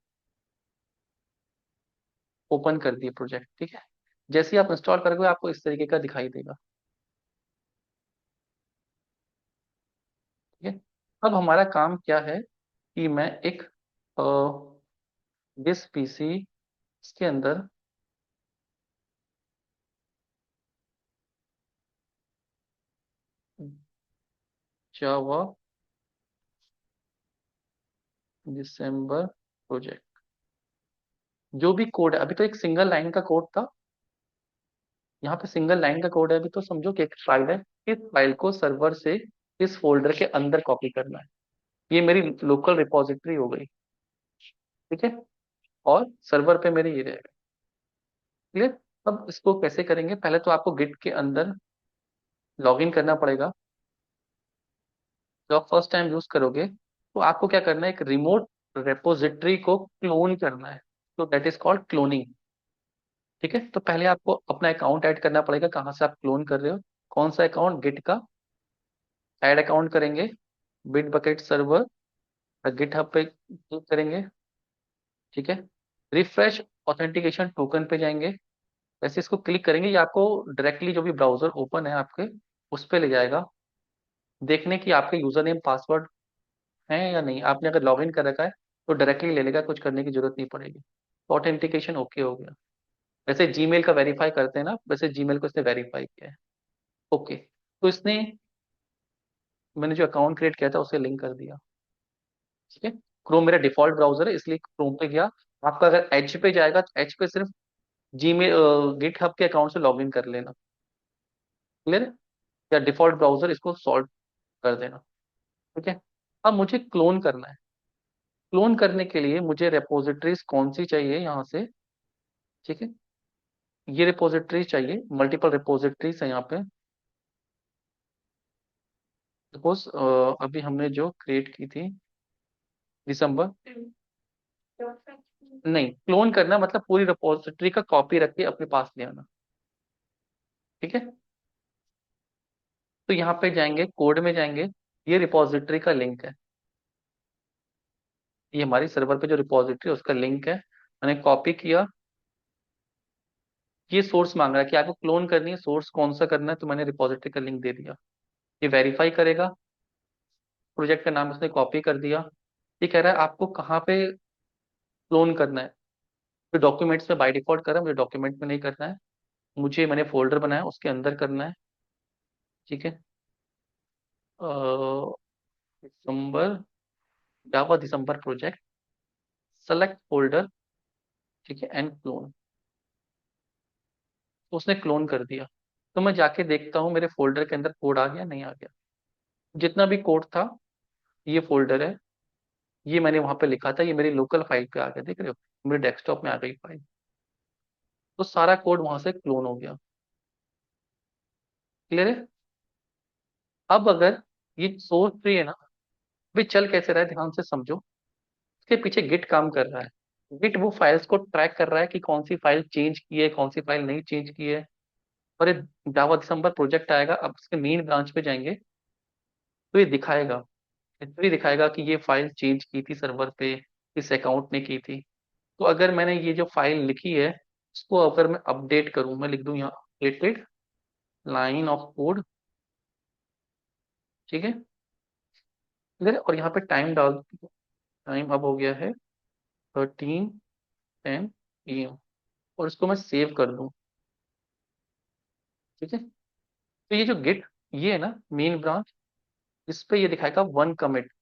ओपन कर दिए प्रोजेक्ट। ठीक है, जैसे ही आप इंस्टॉल करोगे आपको इस तरीके का दिखाई देगा। ठीक है, अब हमारा काम क्या है कि मैं एक दिस पीसी, इसके अंदर जावा दिसंबर प्रोजेक्ट, जो भी कोड है, अभी तो एक सिंगल लाइन का कोड था, यहाँ पे सिंगल लाइन का कोड है, अभी तो समझो कि एक फाइल है, इस फाइल को सर्वर से इस फोल्डर के अंदर कॉपी करना है। ये मेरी लोकल रिपॉजिटरी हो गई। ठीक है, और सर्वर पे मेरे ये रहेगा। क्लियर। अब इसको कैसे करेंगे, पहले तो आपको गिट के अंदर लॉगिन करना पड़ेगा। जब आप फर्स्ट टाइम यूज करोगे तो आपको क्या करना है, एक रिमोट रेपोजिटरी को क्लोन करना है, तो दैट इज कॉल्ड क्लोनिंग। ठीक है, तो पहले आपको अपना अकाउंट ऐड करना पड़ेगा, कहाँ से आप क्लोन कर रहे हो, कौन सा अकाउंट, गिट का ऐड अकाउंट करेंगे, Bitbucket server, GitHub पे क्लिक करेंगे। ठीक है, रिफ्रेश ऑथेंटिकेशन टोकन पे जाएंगे। वैसे इसको क्लिक करेंगे, ये आपको डायरेक्टली जो भी ब्राउजर ओपन है आपके उस पे ले जाएगा, देखने की आपके यूजर नेम पासवर्ड है या नहीं। आपने अगर लॉगिन कर रखा है तो डायरेक्टली ले लेगा, कुछ करने की जरूरत नहीं पड़ेगी। तो ऑथेंटिकेशन ओके हो गया। वैसे जीमेल का वेरीफाई करते हैं ना, वैसे जीमेल को इसने वेरीफाई किया है। ओके, तो इसने, मैंने जो अकाउंट क्रिएट किया था उसे लिंक कर दिया। ठीक है, क्रोम मेरा डिफॉल्ट ब्राउजर है इसलिए क्रोम पे गया। आपका अगर एच पे जाएगा तो एच पे सिर्फ जीमेल गिट हब के अकाउंट से लॉगिन कर लेना। क्लियर है, या डिफॉल्ट ब्राउजर इसको सॉल्व कर देना। ठीक है, अब मुझे क्लोन करना है। क्लोन करने के लिए मुझे रेपोजिटरीज कौन सी चाहिए यहाँ से। ठीक है, ये रिपोजिटरी चाहिए, मल्टीपल रिपोजिटरीज है यहाँ पे। सपोज अभी हमने जो क्रिएट की थी दिसंबर, नहीं, क्लोन करना मतलब पूरी रिपोजिटरी का कॉपी रख के अपने पास ले आना। ठीक है, तो यहाँ पे जाएंगे, कोड में जाएंगे, ये रिपोजिटरी का लिंक है, ये हमारी सर्वर पे जो रिपोजिटरी है उसका लिंक है, मैंने कॉपी किया। ये सोर्स मांग रहा है कि आपको क्लोन करनी है, सोर्स कौन सा करना है, तो मैंने रिपोजिटरी का लिंक दे दिया। ये वेरीफाई करेगा, प्रोजेक्ट का नाम उसने कॉपी कर दिया। ये कह रहा है आपको कहाँ पे क्लोन करना है, तो डॉक्यूमेंट्स में बाय डिफॉल्ट कर रहा है, मुझे डॉक्यूमेंट में नहीं करना है, मुझे, मैंने फोल्डर बनाया उसके अंदर करना है। ठीक है, दिसंबर, जावा दिसंबर प्रोजेक्ट, सेलेक्ट फोल्डर। ठीक है, एंड क्लोन। तो उसने क्लोन कर दिया। तो मैं जाके देखता हूँ मेरे फोल्डर के अंदर कोड आ गया नहीं आ गया। जितना भी कोड था, ये फोल्डर है, ये मैंने वहां पे लिखा था, ये मेरी लोकल फाइल पे आ गया, देख रहे हो मेरे डेस्कटॉप में आ गई फाइल। तो सारा कोड वहां से क्लोन हो गया। क्लियर है। अब अगर ये सोर्स ट्री है ना, भी चल कैसे रहा है ध्यान से समझो। इसके पीछे गिट काम कर रहा है। गिट वो फाइल्स को ट्रैक कर रहा है कि कौन सी फाइल चेंज की है, कौन सी फाइल नहीं चेंज की है। और ये जावा दिसंबर प्रोजेक्ट आएगा, अब इसके मेन ब्रांच पे जाएंगे तो ये दिखाएगा, हिस्ट्री दिखाएगा कि ये फाइल चेंज की थी सर्वर पे, इस अकाउंट ने की थी। तो अगर मैंने ये जो फाइल लिखी है उसको अगर मैं अपडेट करूं, मैं लिख दूं यहाँ अपडेटेड लाइन ऑफ कोड, ठीक है। ठीक है, और यहाँ पे टाइम डाल, टाइम अब हो गया है 13:10 PM, और इसको मैं सेव कर दूं, ठीक है। तो ये जो गिट, ये है ना मेन ब्रांच, इस पे ये दिखाएगा वन कमिट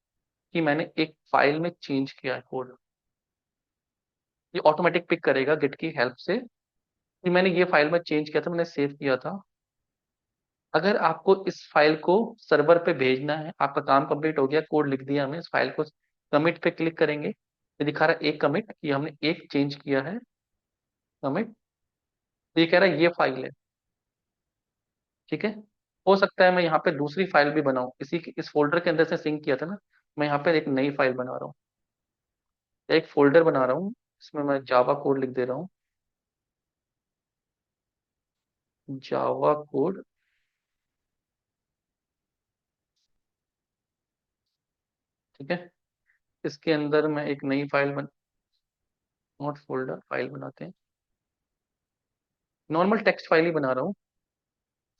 कि मैंने एक फाइल में चेंज किया है कोड। ये ऑटोमेटिक पिक करेगा गिट की हेल्प से कि मैंने ये फाइल में चेंज किया था, मैंने सेव किया था। अगर आपको इस फाइल को सर्वर पे भेजना है, आपका काम कंप्लीट हो गया, कोड लिख दिया हमने, इस फाइल को कमिट पे क्लिक करेंगे, ये दिखा रहा है एक कमिट कि हमने एक चेंज किया है, कमिट। तो ये कह रहा है ये फाइल है, ठीक है। हो सकता है मैं यहाँ पे दूसरी फाइल भी बनाऊं, इस फोल्डर के अंदर से सिंक किया था ना, मैं यहाँ पे एक नई फाइल बना रहा हूँ, एक फोल्डर बना रहा हूँ, इसमें मैं जावा कोड लिख दे रहा हूँ, जावा कोड, ठीक है। इसके अंदर मैं एक नई फाइल बन, नोट फोल्डर फाइल बनाते हैं, नॉर्मल टेक्स्ट फाइल ही बना रहा हूँ,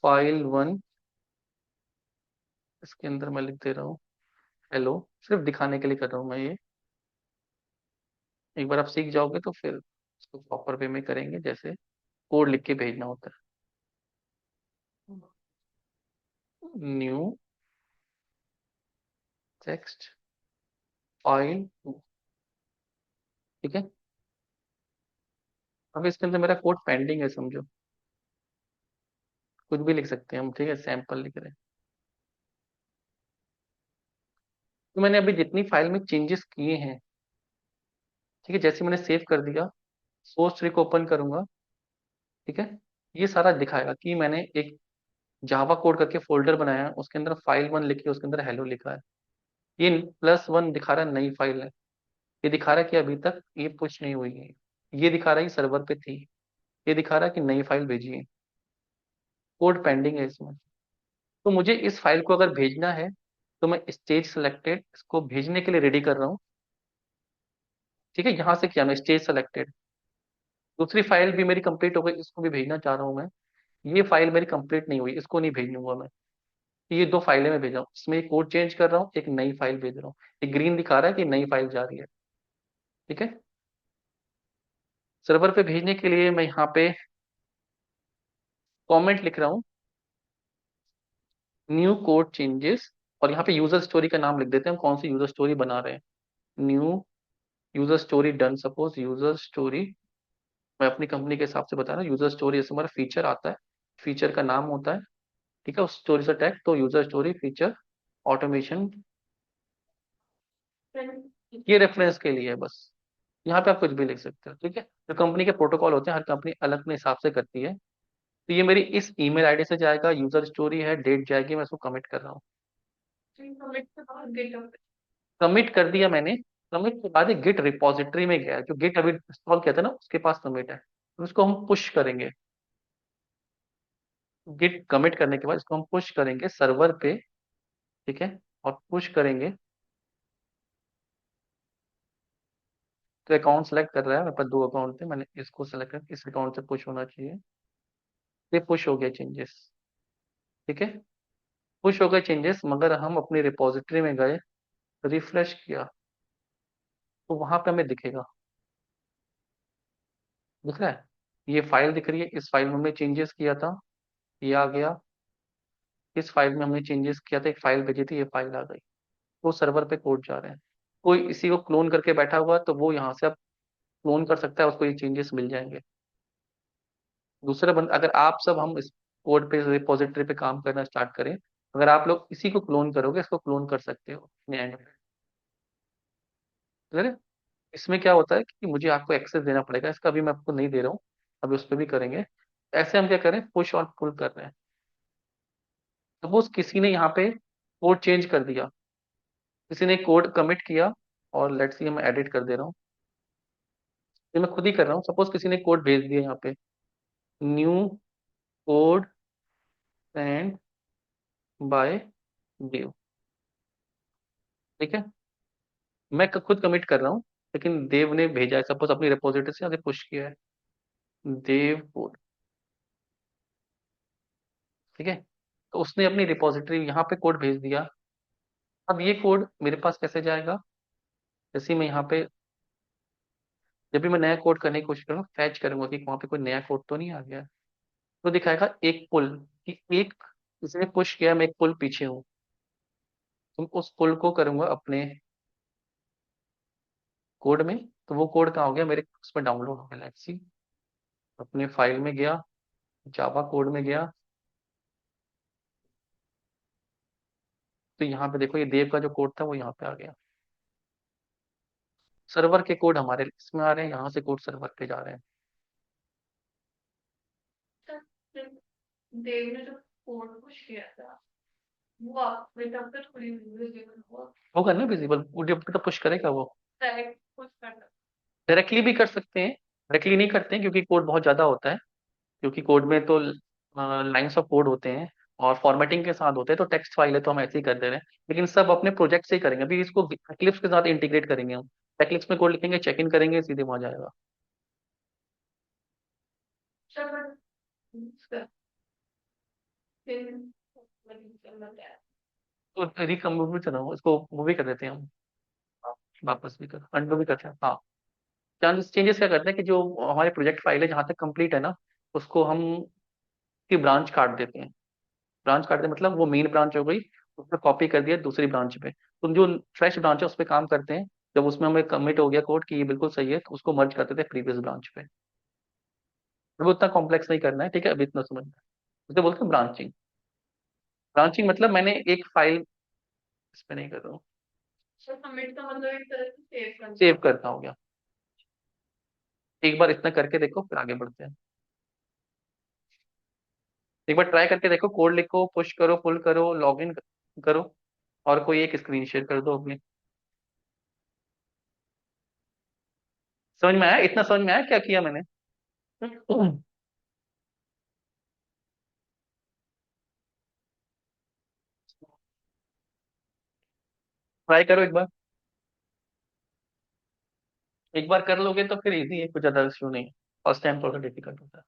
फाइल 1। इसके अंदर मैं लिख दे रहा हूँ हेलो, सिर्फ दिखाने के लिए कर रहा हूँ मैं ये। एक बार आप सीख जाओगे तो फिर इसको प्रॉपर वे में करेंगे, जैसे कोड लिख के भेजना होता है। न्यू टेक्स्ट फाइल 2, ठीक है। अब इसके अंदर मेरा कोड पेंडिंग है समझो, कुछ भी लिख सकते हैं हम, ठीक है, सैंपल लिख रहे हैं। तो मैंने अभी जितनी फाइल में चेंजेस किए हैं, ठीक है, जैसे मैंने सेव कर दिया, सोर्स ट्री को ओपन करूंगा, ठीक है, ये सारा दिखाएगा कि मैंने एक जावा कोड करके फोल्डर बनाया है, उसके अंदर फाइल 1 लिखी है, उसके अंदर हेलो लिखा है। ये +1 दिखा रहा है नई फाइल है, ये दिखा रहा है कि अभी तक ये पुश नहीं हुई है, ये दिखा रहा है कि सर्वर पे थी, ये दिखा रहा है कि नई फाइल भेजी है, कोड पेंडिंग है इसमें। तो मुझे इस फाइल को अगर भेजना है तो मैं स्टेज सिलेक्टेड इसको भेजने के लिए रेडी कर रहा हूँ, ठीक है। यहाँ से किया मैं स्टेज सेलेक्टेड, दूसरी फाइल भी मेरी कंप्लीट हो गई, इसको भी भेजना चाह रहा हूँ मैं। ये फाइल मेरी कंप्लीट नहीं हुई, इसको नहीं भेजूंगा मैं। ये दो फाइलें मैं भेज रहा हूँ, इसमें एक कोड चेंज कर रहा हूँ, एक नई फाइल भेज रहा हूँ, एक ग्रीन दिखा रहा है कि नई फाइल जा रही है, ठीक है। सर्वर पे भेजने के लिए मैं यहाँ पे कमेंट लिख रहा हूँ, न्यू कोड चेंजेस, और यहाँ पे यूजर स्टोरी का नाम लिख देते हैं, हम कौन सी यूजर स्टोरी बना रहे हैं। New user story done, suppose user story, मैं अपनी कंपनी के हिसाब से बता रहा हूँ, यूजर स्टोरी जैसे हमारा फीचर आता है, फीचर का नाम होता है, ठीक है, उस स्टोरी से टैग, तो यूजर स्टोरी फीचर ऑटोमेशन, ये रेफरेंस के लिए है बस। यहाँ पे आप कुछ भी लिख सकते हो, ठीक है। जो कंपनी के प्रोटोकॉल होते हैं, हर कंपनी अलग अपने हिसाब से करती है। तो ये मेरी इस ईमेल आईडी से जाएगा, यूजर स्टोरी है, डेट जाएगी, मैं इसको कमिट कर रहा हूँ। कमिट कर दिया मैंने, कमिट के बाद गिट रिपोजिटरी में गया, जो गिट अभी इंस्टॉल किया था ना उसके पास कमिट है, तो उसको हम पुश करेंगे। गिट कमिट करने के बाद इसको हम पुश करेंगे सर्वर पे, ठीक है, और पुश करेंगे। तो अकाउंट सेलेक्ट कर रहा है, मेरे पास दो अकाउंट थे, मैंने इसको सेलेक्ट कर, इस अकाउंट से पुश होना चाहिए। ये पुश हो गया चेंजेस, ठीक है, पुश हो गए चेंजेस, मगर हम अपनी रिपोजिटरी में गए, रिफ्रेश किया, तो वहां पे हमें दिखेगा, दिख रहा है, ये फाइल दिख रही है, इस फाइल में हमने चेंजेस किया था, ये आ गया, इस फाइल में हमने चेंजेस किया था, एक फाइल भेजी थी, ये फाइल आ गई। वो सर्वर पे कोड जा रहे हैं, कोई इसी को क्लोन करके बैठा हुआ तो वो यहाँ से आप क्लोन कर सकता है, उसको ये चेंजेस मिल जाएंगे। दूसरा बंद, अगर आप सब हम इस कोड पे रिपोजिटरी पे काम करना स्टार्ट करें, अगर आप लोग इसी को क्लोन करोगे, इसको क्लोन कर सकते हो अपने एंड में, ठीक है। इसमें क्या होता है कि मुझे आपको एक्सेस देना पड़ेगा, इसका भी मैं आपको नहीं दे रहा हूँ, अभी उस पर भी करेंगे। ऐसे हम क्या करें, पुश और पुल कर रहे हैं। सपोज किसी ने यहाँ पे कोड चेंज कर दिया, किसी ने कोड कमिट किया, और लेट्स सी मैं एडिट कर दे रहा हूँ, ये मैं खुद ही कर रहा हूँ। सपोज किसी ने कोड भेज दिया यहाँ पे, न्यू कोड सेंड बाय देव, ठीक है, मैं खुद कमिट कर रहा हूँ, लेकिन देव ने भेजा है, सपोज अपनी रिपोजिटरी से यहाँ पुश किया है, देव कोड, ठीक है। तो उसने अपनी रिपोजिटरी यहाँ पे कोड भेज दिया। अब ये कोड मेरे पास कैसे जाएगा? जैसे ही मैं यहाँ पे, जब भी मैं नया कोड करने की कोशिश करूँगा, फैच करूंगा कि वहां पे कोई नया कोड तो नहीं आ गया, तो दिखाएगा एक पुल, कि एक किसी ने पुश किया, मैं एक पुल पीछे हूँ। तो उस पुल को करूंगा अपने कोड में, तो वो कोड कहाँ हो गया मेरे उसमें डाउनलोड हो गया। लेट्स सी, अपने फाइल में गया, जावा कोड में गया, तो यहाँ पे देखो ये देव का जो कोड था वो यहाँ पे आ गया। सर्वर के कोड हमारे इसमें आ रहे हैं, यहाँ से कोड सर्वर पे जा रहे हैं। देव ने जो कोड पुश किया था वो आप तब तक थोड़ी विजिबल हुआ, होगा ना विजिबल, वो जब तक पुश करेगा वो डायरेक्ट पुश करना, डायरेक्टली भी कर सकते हैं, डायरेक्टली नहीं करते हैं क्योंकि कोड बहुत ज्यादा होता है, क्योंकि कोड में तो लाइंस ऑफ कोड होते हैं और फॉर्मेटिंग के साथ होते हैं, तो टेक्स्ट फाइल है तो हम ऐसे ही कर दे रहे हैं, लेकिन सब अपने प्रोजेक्ट से ही करेंगे। अभी इसको एक्लिप्स के साथ इंटीग्रेट करेंगे हम, एक्लिप्स में कोड लिखेंगे, चेक इन करेंगे, सीधे वहां जाएगा। तो रिकम्पोज चलो इसको मूवी कर देते हैं हम, वापस भी कर अंडू भी करते हैं, हाँ। चेंजेस चेंजेस क्या करते हैं कि जो हमारे प्रोजेक्ट फाइल है जहाँ तक कंप्लीट है ना, उसको हम की ब्रांच काट देते हैं। ब्रांच काटते मतलब वो मेन ब्रांच हो गई, उसको कॉपी कर दिया दूसरी ब्रांच पे, तो जो फ्रेश ब्रांच है उस पर काम करते हैं। जब उसमें हमें कमिट हो गया कोड कि ये बिल्कुल सही है, तो उसको मर्ज करते थे प्रीवियस ब्रांच पे। अब उतना कॉम्प्लेक्स नहीं करना है, ठीक है, अभी इतना समझना है। उसे बोलते हैं ब्रांचिंग। ब्रांचिंग मतलब मैंने एक फाइल, इस पे नहीं कर रहा हूँ, कमिट का मतलब एक तरह से सेव करता हो गया। एक बार इतना करके देखो, फिर आगे बढ़ते हैं। एक बार ट्राई करके देखो, कोड लिखो, पुश करो, पुल करो, लॉग इन करो, और कोई एक स्क्रीन शेयर कर दो अपनी। समझ में आया? इतना समझ में आया क्या किया मैंने? ट्राई करो एक बार, एक बार कर लोगे तो फिर इजी है, कुछ ज्यादा इश्यू नहीं है। फर्स्ट टाइम थोड़ा डिफिकल्ट होता है।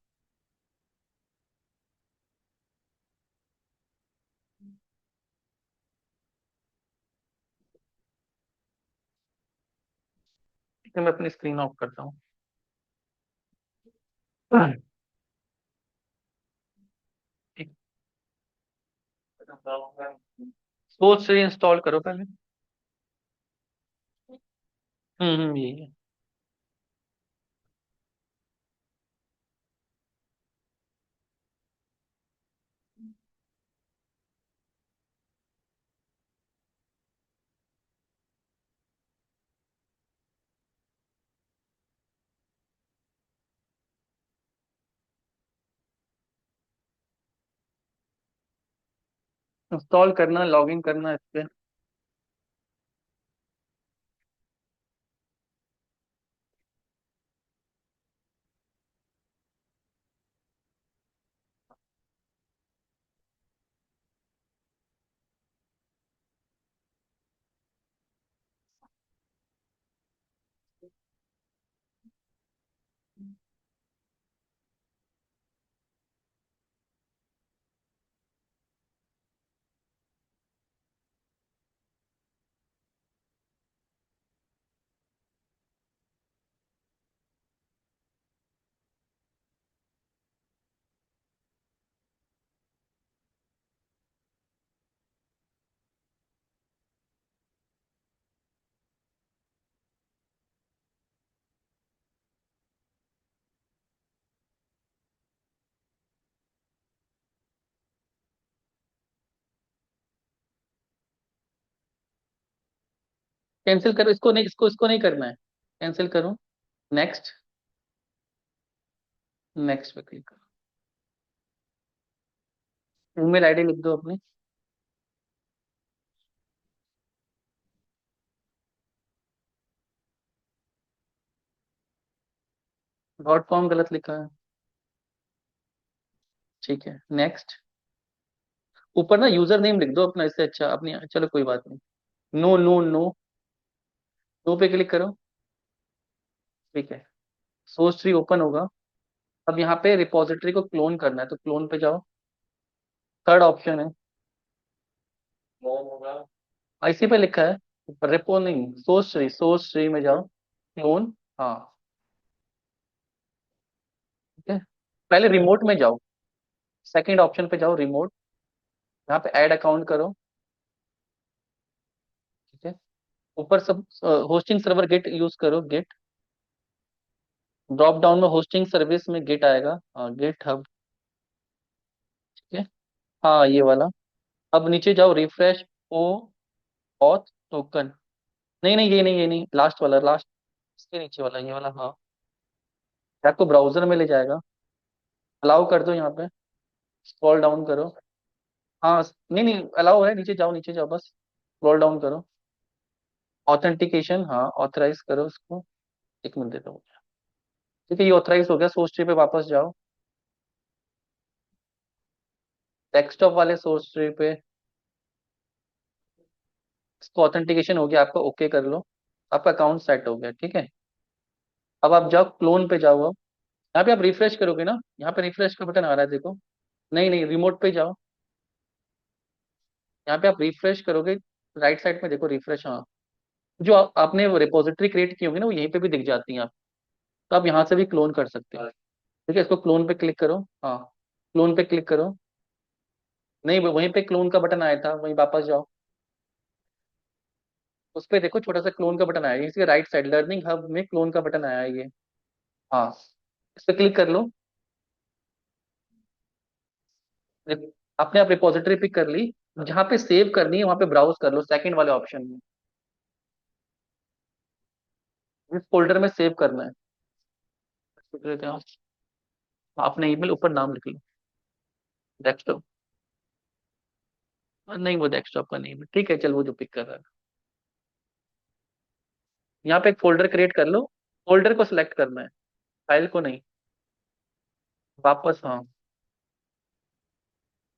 ठीक है, मैं अपनी स्क्रीन ऑफ करता हूँ। ठीक, सोच से इंस्टॉल करो पहले। यही है। इंस्टॉल करना, लॉगिन करना इस पे। कैंसिल करो इसको, नहीं इसको, इसको नहीं करना है, कैंसिल करो। नेक्स्ट, नेक्स्ट पे क्लिक करो। ईमेल आईडी लिख दो अपनी। डॉट कॉम गलत लिखा है। ठीक है, नेक्स्ट। ऊपर ना यूजर नेम लिख दो अपना, इससे अच्छा अपनी, चलो कोई बात नहीं। नो नो नो, नो पे क्लिक करो। ठीक है, सोर्स ट्री ओपन होगा। अब यहाँ पे रिपोजिटरी को क्लोन करना है, तो क्लोन पे जाओ। थर्ड ऑप्शन है, क्लोन होगा, इसी पे लिखा है। रिपो नहीं, सोर्स ट्री, सोर्स ट्री में जाओ, क्लोन। हाँ, ठीक है। पहले रिमोट में जाओ, सेकंड ऑप्शन पे जाओ, रिमोट। यहाँ पे ऐड अकाउंट करो। ठीक है, ऊपर सब होस्टिंग सर्वर गेट यूज करो, गेट। ड्रॉप डाउन में होस्टिंग सर्विस में गेट आएगा, गेट हब। ठीक है, हाँ ये वाला। अब नीचे जाओ, रिफ्रेश ओ ऑथ टोकन। नहीं नहीं, ये नहीं, ये नहीं, लास्ट वाला, लास्ट, इसके नीचे वाला, ये वाला, हाँ। ये आपको ब्राउजर में ले जाएगा। अलाउ कर दो यहाँ पे, स्क्रॉल डाउन करो। हाँ, नहीं नहीं, अलाउ है, नीचे जाओ, नीचे जाओ बस, स्क्रॉल डाउन करो। ऑथेंटिकेशन, हाँ, ऑथराइज करो इसको। एक मिनट देता हूँ। ठीक है, ये ऑथराइज हो गया, सोर्स ट्री पे वापस जाओ। डेस्कटॉप वाले सोर्स ट्री पे, इसको ऑथेंटिकेशन हो गया आपका, ओके कर लो। आपका अकाउंट सेट हो गया, ठीक है। अब आप जाओ, क्लोन पे जाओ। अब यहाँ पे आप रिफ्रेश करोगे ना, यहाँ पे रिफ्रेश का बटन आ रहा है, देखो। नहीं नहीं, रिमोट पे जाओ। यहाँ पे आप रिफ्रेश करोगे, राइट साइड में देखो, रिफ्रेश, हाँ। जो आपने रिपोजिटरी क्रिएट की होगी ना, वो यहीं पे भी दिख जाती हैं आप। तो आप यहाँ से भी क्लोन कर सकते हो। ठीक है, इसको क्लोन पे क्लिक करो, हाँ। क्लोन पे क्लिक करो। नहीं, वहीं पे क्लोन का बटन आया था, वहीं वापस जाओ। उस पे देखो, छोटा सा क्लोन का बटन आया है, इसके राइट साइड लर्निंग हब में क्लोन का बटन आया है ये। हाँ, इस पे क्लिक कर लो। आपने आप रिपोजिटरी पिक कर ली। जहाँ पे सेव करनी है वहां पे ब्राउज कर लो, सेकंड वाले ऑप्शन में। इस फोल्डर में सेव करना है। लिख लेते हैं आप। आपने ईमेल ऊपर नाम लिख लो, डेस्कटॉप। नहीं, वो डेस्कटॉप का नहीं है, ठीक है, चल वो जो पिक कर रहा है। यहाँ पे एक फोल्डर क्रिएट कर लो। फोल्डर को सिलेक्ट करना है, फाइल को नहीं। वापस, हाँ।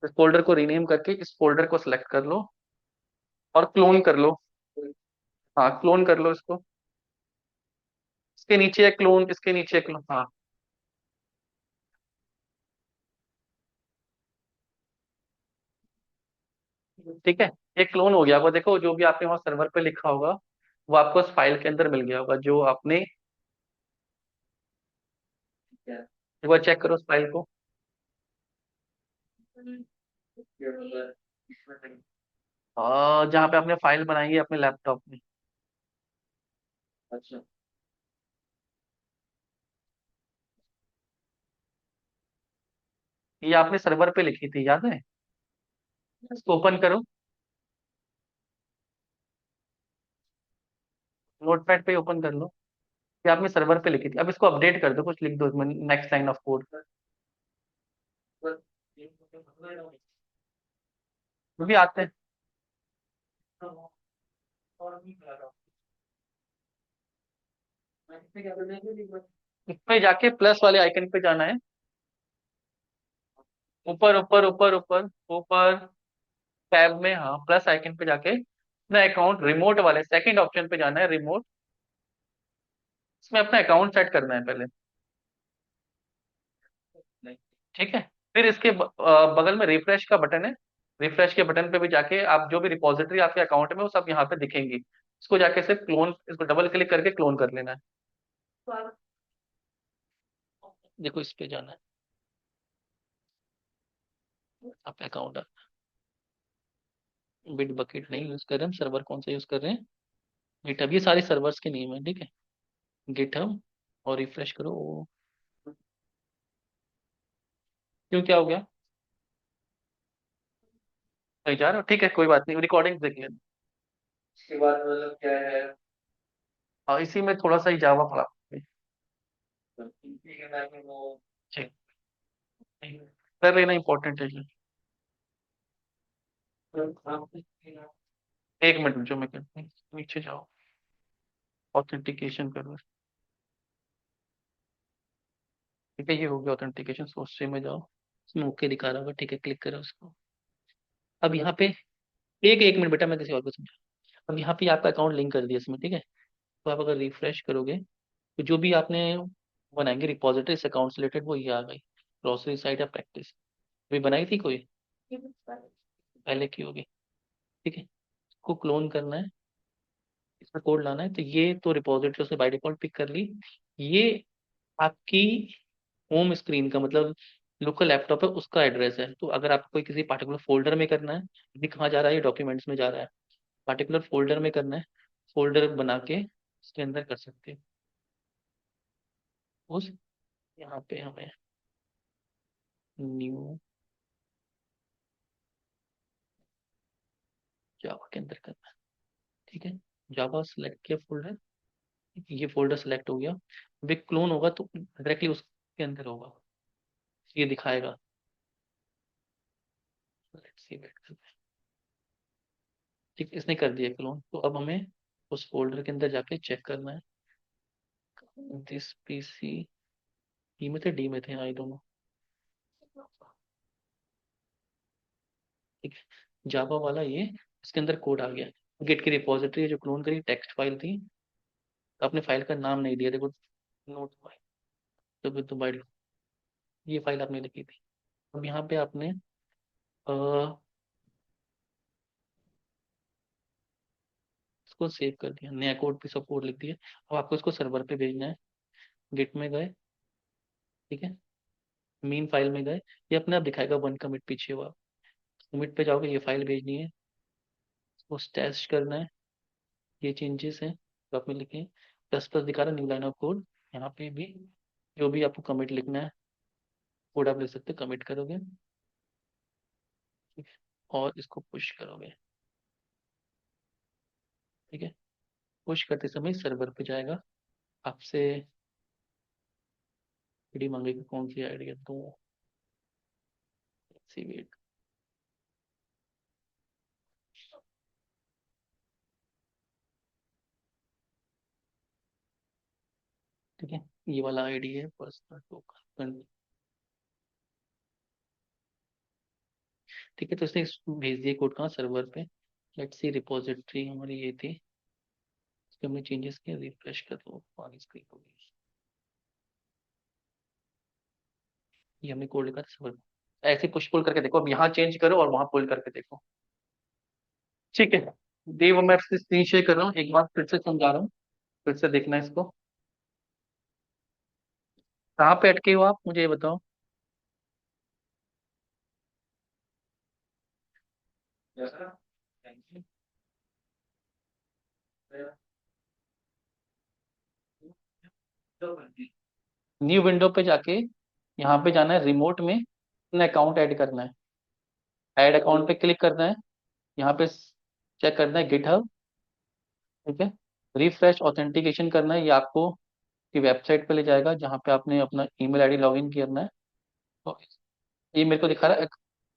इस फोल्डर को रीनेम करके इस फोल्डर को सिलेक्ट कर लो और क्लोन कर लो। हाँ, क्लोन कर लो इसको। इसके नीचे एक क्लोन, इसके नीचे एक क्लोन, हाँ। ठीक है, ये क्लोन हो गया, वो देखो, जो भी आपने वहाँ सर्वर पे लिखा होगा वो आपको उस फाइल के अंदर मिल गया होगा, जो आपने। एक बार चेक करो उस फाइल को। जहाँ पे आपने फाइल बनाई है अपने लैपटॉप में। अच्छा, ये आपने सर्वर पे लिखी थी, याद है? इसको ओपन करो, नोटपैड पे ओपन कर लो। ये आपने सर्वर पे लिखी थी, अब इसको अपडेट कर दो, कुछ लिख दो इसमें, नेक्स्ट लाइन ऑफ कोड। वो भी आते हैं। इस पे जाके प्लस वाले आइकन पे जाना है। ऊपर ऊपर ऊपर ऊपर ऊपर, टैब में, हाँ, प्लस आइकन पे जाके अपना अकाउंट, रिमोट वाले सेकंड ऑप्शन पे जाना है, रिमोट। इसमें अपना अकाउंट सेट करना है पहले। ठीक है, फिर इसके बगल में रिफ्रेश का बटन है। रिफ्रेश के बटन पे भी जाके आप जो भी रिपोजिटरी आपके अकाउंट में वो सब यहाँ पे दिखेंगी। इसको जाके सिर्फ क्लोन, इसको डबल क्लिक करके क्लोन कर लेना है। देखो, इस पे जाना है, आप अकाउंट। बिट बकेट नहीं यूज कर रहे हम, सर्वर कौन सा यूज कर रहे हैं? गिटहब, ये सारे सर्वर्स के नेम है, ठीक है। गिटहब, और रिफ्रेश करो क्यों, क्या हो गया? कहीं जा रहे हो? ठीक है, कोई बात नहीं, रिकॉर्डिंग देख लेना। इसके बाद मतलब क्या है? हाँ, इसी में थोड़ा सा ही जावा पड़ा। ठीक है, मैं वो चेक कर लेना, इंपॉर्टेंट है ये। एक मिनट जो मैं कहती हूँ, नीचे जाओ, ऑथेंटिकेशन करो। ठीक है, ये हो गया ऑथेंटिकेशन। सोर्स ट्री में जाओ, उसमें ओके दिखा रहा होगा, ठीक है, क्लिक करो उसको। अब यहाँ पे एक एक मिनट बेटा, मैं किसी और को समझा। अब यहाँ पे आपका अकाउंट लिंक कर दिया इसमें, ठीक है। तो आप अगर रिफ्रेश करोगे तो जो भी आपने बनाएंगे रिपोजिटरी इस अकाउंट से रिलेटेड, वो ये आ गई, ग्रोसरी साइट या प्रैक्टिस। अभी बनाई थी कोई पहले की होगी, ठीक है। इसको क्लोन करना है, इसमें कोड लाना है, तो ये तो रिपोजिटरी उसने बाय डिफॉल्ट पिक कर ली। ये आपकी होम स्क्रीन का मतलब लोकल लैपटॉप है उसका एड्रेस है। तो अगर आपको कोई किसी पार्टिकुलर फोल्डर में करना है, अभी कहाँ जा रहा है, ये डॉक्यूमेंट्स में जा रहा है, पार्टिकुलर फोल्डर में करना है, फोल्डर बना के उसके अंदर कर सकते हैं। उस यहाँ पे हमें न्यू जावा के अंदर करना है, ठीक है। जावा सेलेक्ट किया फोल्डर, ये फोल्डर सेलेक्ट हो गया। अभी क्लोन होगा तो डायरेक्टली उसके अंदर होगा, ये दिखाएगा। लेट्स सी, वेट करते हैं। ठीक, इसने कर दिया क्लोन। तो अब हमें उस फोल्डर के अंदर जाके चेक करना है, दिस पीसी ई में थे डी में थे, आई दोनों, ठीक है। जावा वाला ये, इसके अंदर कोड आ गया। गिट की रिपोजिटरी जो क्लोन करी टेक्स्ट फाइल थी, तो आपने फाइल का नाम नहीं दिया, देखो, नोट फाइल, तो बाइट, ये फाइल आपने लिखी थी। अब यहाँ पे आपने इसको सेव कर दिया, नया कोड भी सब कोड लिख दिया। अब आपको इसको सर्वर पे भेजना है। गिट में गए, ठीक है, मेन फाइल में गए, ये अपने आप दिखाएगा वन कमिट पीछे हुआ। कमिट पे जाओगे, ये फाइल भेजनी है, उसको स्टैश करना है। ये चेंजेस हैं जो आपने लिखे हैं, प्लस प्लस दिखा रहा है, न्यू लाइन ऑफ कोड। यहाँ पे भी जो भी आपको कमिट लिखना है, कोड आप लिख सकते, कमिट करोगे, ठीक है, और इसको पुश करोगे, ठीक है। पुश करते समय सर्वर पे जाएगा, आपसे आईडी मांगेगी, कौन सी आईडी है, तो सी वेट, ठीक है, ये वाला आईडी है पर्सनल टोकन, ठीक है। तो इसने भेज दिया कोड कहाँ, सर्वर पे। लेट्स सी, रिपोजिटरी हमारी ये थी, इसके हमने चेंजेस किया, रिफ्रेश कर दो, पानी स्क्रीन होगी, ये हमने कोड लिखा था सर्वर। ऐसे पुश पुल करके देखो, अब यहाँ चेंज करो और वहां पुल करके देखो, ठीक है। देव, मैं स्क्रीन शेयर कर रहा हूँ, एक बार फिर से समझा रहा हूँ, फिर से देखना इसको। कहाँ पे अटके हो आप, मुझे ये बताओ। न्यू विंडो पे जाके यहाँ पे जाना है, रिमोट में अपना अकाउंट ऐड करना है, ऐड अकाउंट पे क्लिक करना है। यहाँ पे चेक करना है गिटहब, ठीक है। रिफ्रेश ऑथेंटिकेशन करना है, ये आपको की वेबसाइट पे ले जाएगा जहाँ पे आपने अपना ईमेल आईडी लॉगिन करना है। तो ये मेरे को दिखा रहा है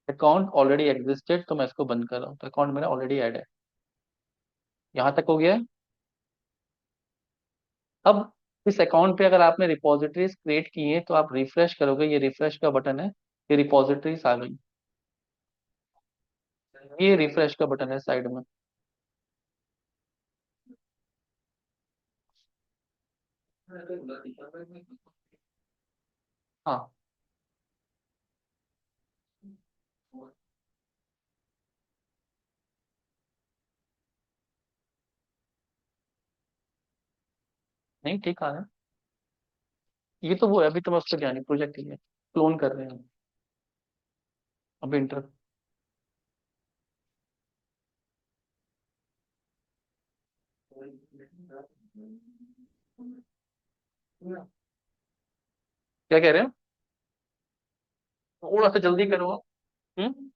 अकाउंट ऑलरेडी एग्जिस्टेड, तो मैं इसको बंद कर रहा हूँ, तो अकाउंट मेरा ऑलरेडी ऐड है। यहाँ तक हो गया है। अब इस अकाउंट पे अगर आपने रिपोजिटरीज क्रिएट की है तो आप रिफ्रेश करोगे, ये रिफ्रेश का बटन है, ये रिपोजिटरीज आ गई, ये रिफ्रेश का बटन है साइड में। हाँ, नहीं ठीक आ रहा है। ये तो वो है, अभी तो मैं उस पर गया नहीं, प्रोजेक्ट ही है, क्लोन कर रहे हैं हम अभी इंटर। क्या कह रहे हो, थोड़ा सा जल्दी करो। हम्म,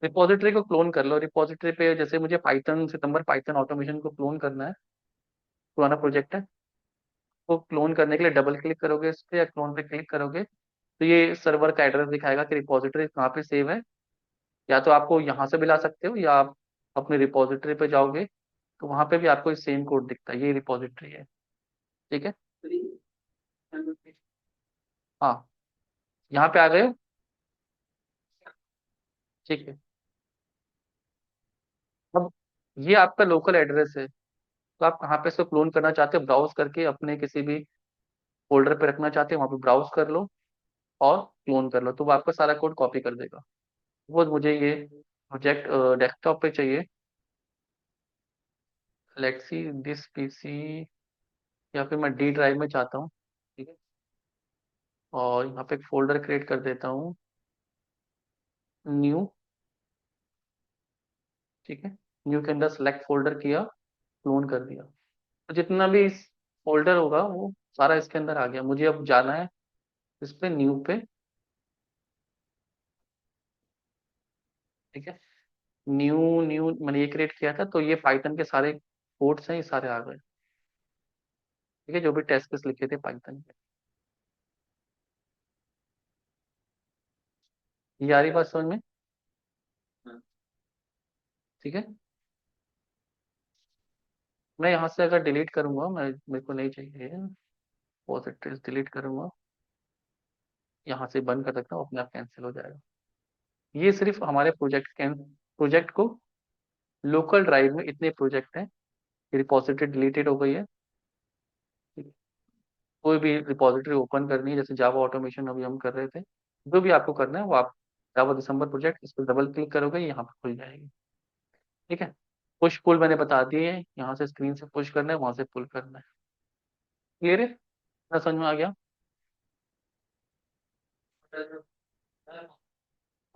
रिपोजिटरी को क्लोन कर लो। रिपोजिटरी पे जैसे मुझे पाइथन सितंबर पाइथन ऑटोमेशन को क्लोन करना है, पुराना प्रोजेक्ट है, तो क्लोन करने के लिए डबल क्लिक करोगे इस पे या क्लोन पे क्लिक करोगे, तो ये सर्वर का एड्रेस दिखाएगा कि रिपोजिटरी कहाँ पे सेव है। या तो आपको यहाँ से भी ला सकते हो, या आप अपने रिपोजिटरी पे जाओगे, तो वहां पे भी आपको सेम कोड दिखता है, ये रिपोजिटरी है। ठीक है। हाँ, यहाँ पे आ गए हो? ठीक है। अब ये आपका लोकल एड्रेस है, तो आप कहाँ पे इसको क्लोन करना चाहते हो, ब्राउज करके अपने किसी भी फोल्डर पे रखना चाहते हो वहां पे ब्राउज कर लो और क्लोन कर लो, तो वो आपका सारा कोड कॉपी कर देगा। वो मुझे ये प्रोजेक्ट डेस्कटॉप पे चाहिए। लेट्स सी दिस पीसी, या फिर मैं डी ड्राइव में चाहता हूँ। ठीक है। और यहाँ पे एक फोल्डर क्रिएट कर देता हूँ, न्यू। ठीक है। न्यू के अंदर सेलेक्ट फोल्डर किया, क्लोन कर दिया, तो जितना भी फोल्डर होगा वो सारा इसके अंदर आ गया। मुझे अब जाना है इस पे, न्यू पे। ठीक है। न्यू, न्यू मैंने ये क्रिएट किया था, तो ये पाइथन के सारे कोड्स हैं, ये सारे आ गए। ठीक है, जो भी टेस्ट केस लिखे थे पाइथन के। ये आ रही बात समझ में? ठीक है। मैं यहाँ से अगर डिलीट करूंगा, मैं मेरे को नहीं चाहिए, पॉजिटिव डिलीट करूंगा, यहाँ से बंद कर सकता हूँ, अपने आप कैंसिल हो जाएगा। ये सिर्फ हमारे प्रोजेक्ट को, लोकल ड्राइव में इतने प्रोजेक्ट हैं। रिपोजिटरी डिलीटेड हो गई है। ठीक है? कोई भी रिपोजिटरी ओपन करनी है, जैसे जावा ऑटोमेशन अभी हम कर रहे थे, जो भी आपको करना है वो आप जावा दिसंबर प्रोजेक्ट, इस पर डबल क्लिक करोगे, यहाँ पर खुल जाएगी। ठीक है। पुश पुल मैंने बता दिए है, यहाँ से स्क्रीन से पुश करना है, वहां से पुल करना है। क्लियर है? ना समझ में आ गया?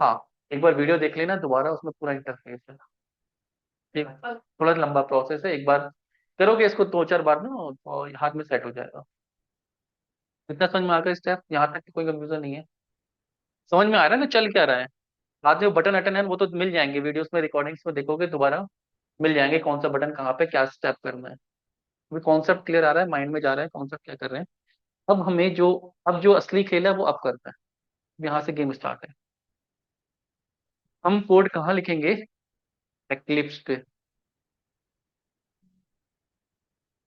हाँ, एक बार वीडियो देख लेना दोबारा, उसमें पूरा इंटरफेस है। ठीक है? थोड़ा लंबा प्रोसेस है, एक बार करोगे इसको दो चार बार ना, और हाथ में सेट हो जाएगा। इतना समझ में आ गया स्टेप, यहाँ तक कोई कंफ्यूजन नहीं है? समझ में आ रहा है ना चल क्या रहा है? बाद में बटन अटन है वो तो मिल जाएंगे, वीडियोस में रिकॉर्डिंग्स में देखोगे दोबारा, मिल जाएंगे कौन सा बटन कहाँ पे क्या स्टेप करना है। अभी कॉन्सेप्ट क्लियर आ रहा है, माइंड में जा रहा है कॉन्सेप्ट क्या कर रहे हैं। अब हमें जो, अब जो असली खेल है वो अब करना है। अब यहाँ से गेम स्टार्ट है। हम कोड कहाँ लिखेंगे? एक्लिप्स पे।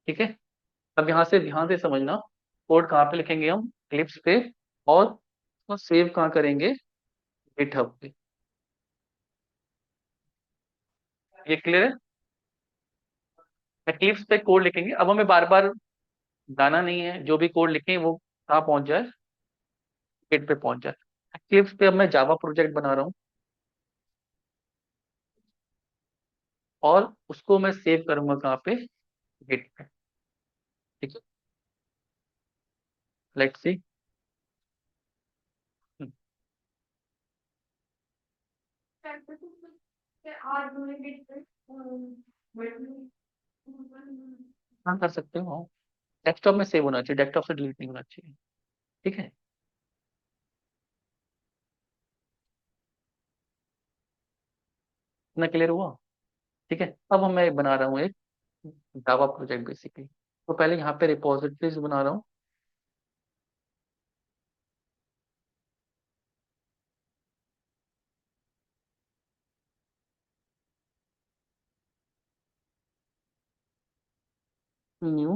ठीक है। अब यहाँ से ध्यान से समझना, कोड कहाँ पे लिखेंगे हम? एक्लिप्स पे। और उसको सेव कहाँ करेंगे? गिटहब पे। ये क्लियर है? एक्लिप्स पे कोड लिखेंगे, अब हमें बार बार जाना नहीं है, जो भी कोड लिखें वो कहाँ पहुंच जाए? गिट पे पहुंच जाए। एक्लिप्स पे अब मैं जावा प्रोजेक्ट बना रहा हूँ, और उसको मैं सेव करूंगा कहाँ पे? गिट पे। ठीक है। Let's see. हाँ, कर सकते हो। डेस्कटॉप में सेव होना चाहिए, डेस्कटॉप से डिलीट नहीं होना चाहिए। ठीक है। इतना क्लियर हुआ? ठीक है। अब हम मैं बना रहा हूँ एक जावा प्रोजेक्ट बेसिकली, तो पहले यहाँ पे रिपोजिटरीज बना रहा हूँ। न्यू,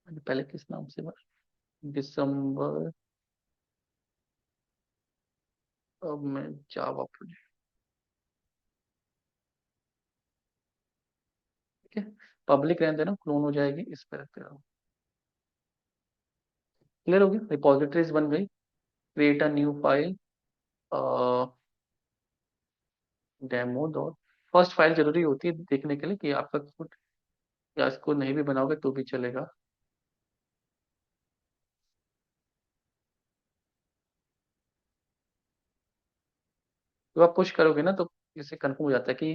पहले किस नाम से बना? दिसंबर। अब मैं जावा प्रोजेक्ट। ठीक है। पब्लिक रहने देना, क्लोन हो जाएगी, इस पर रखते रहो। क्लियर हो गया? रिपोजिटरीज बन गई। Create a new file, demo dot. First file जरूरी होती है देखने के लिए कि आपका कोड, या इसको नहीं भी बनाओगे तो भी चलेगा। तो आप पुश करोगे ना, तो इससे कंफर्म हो जाता है कि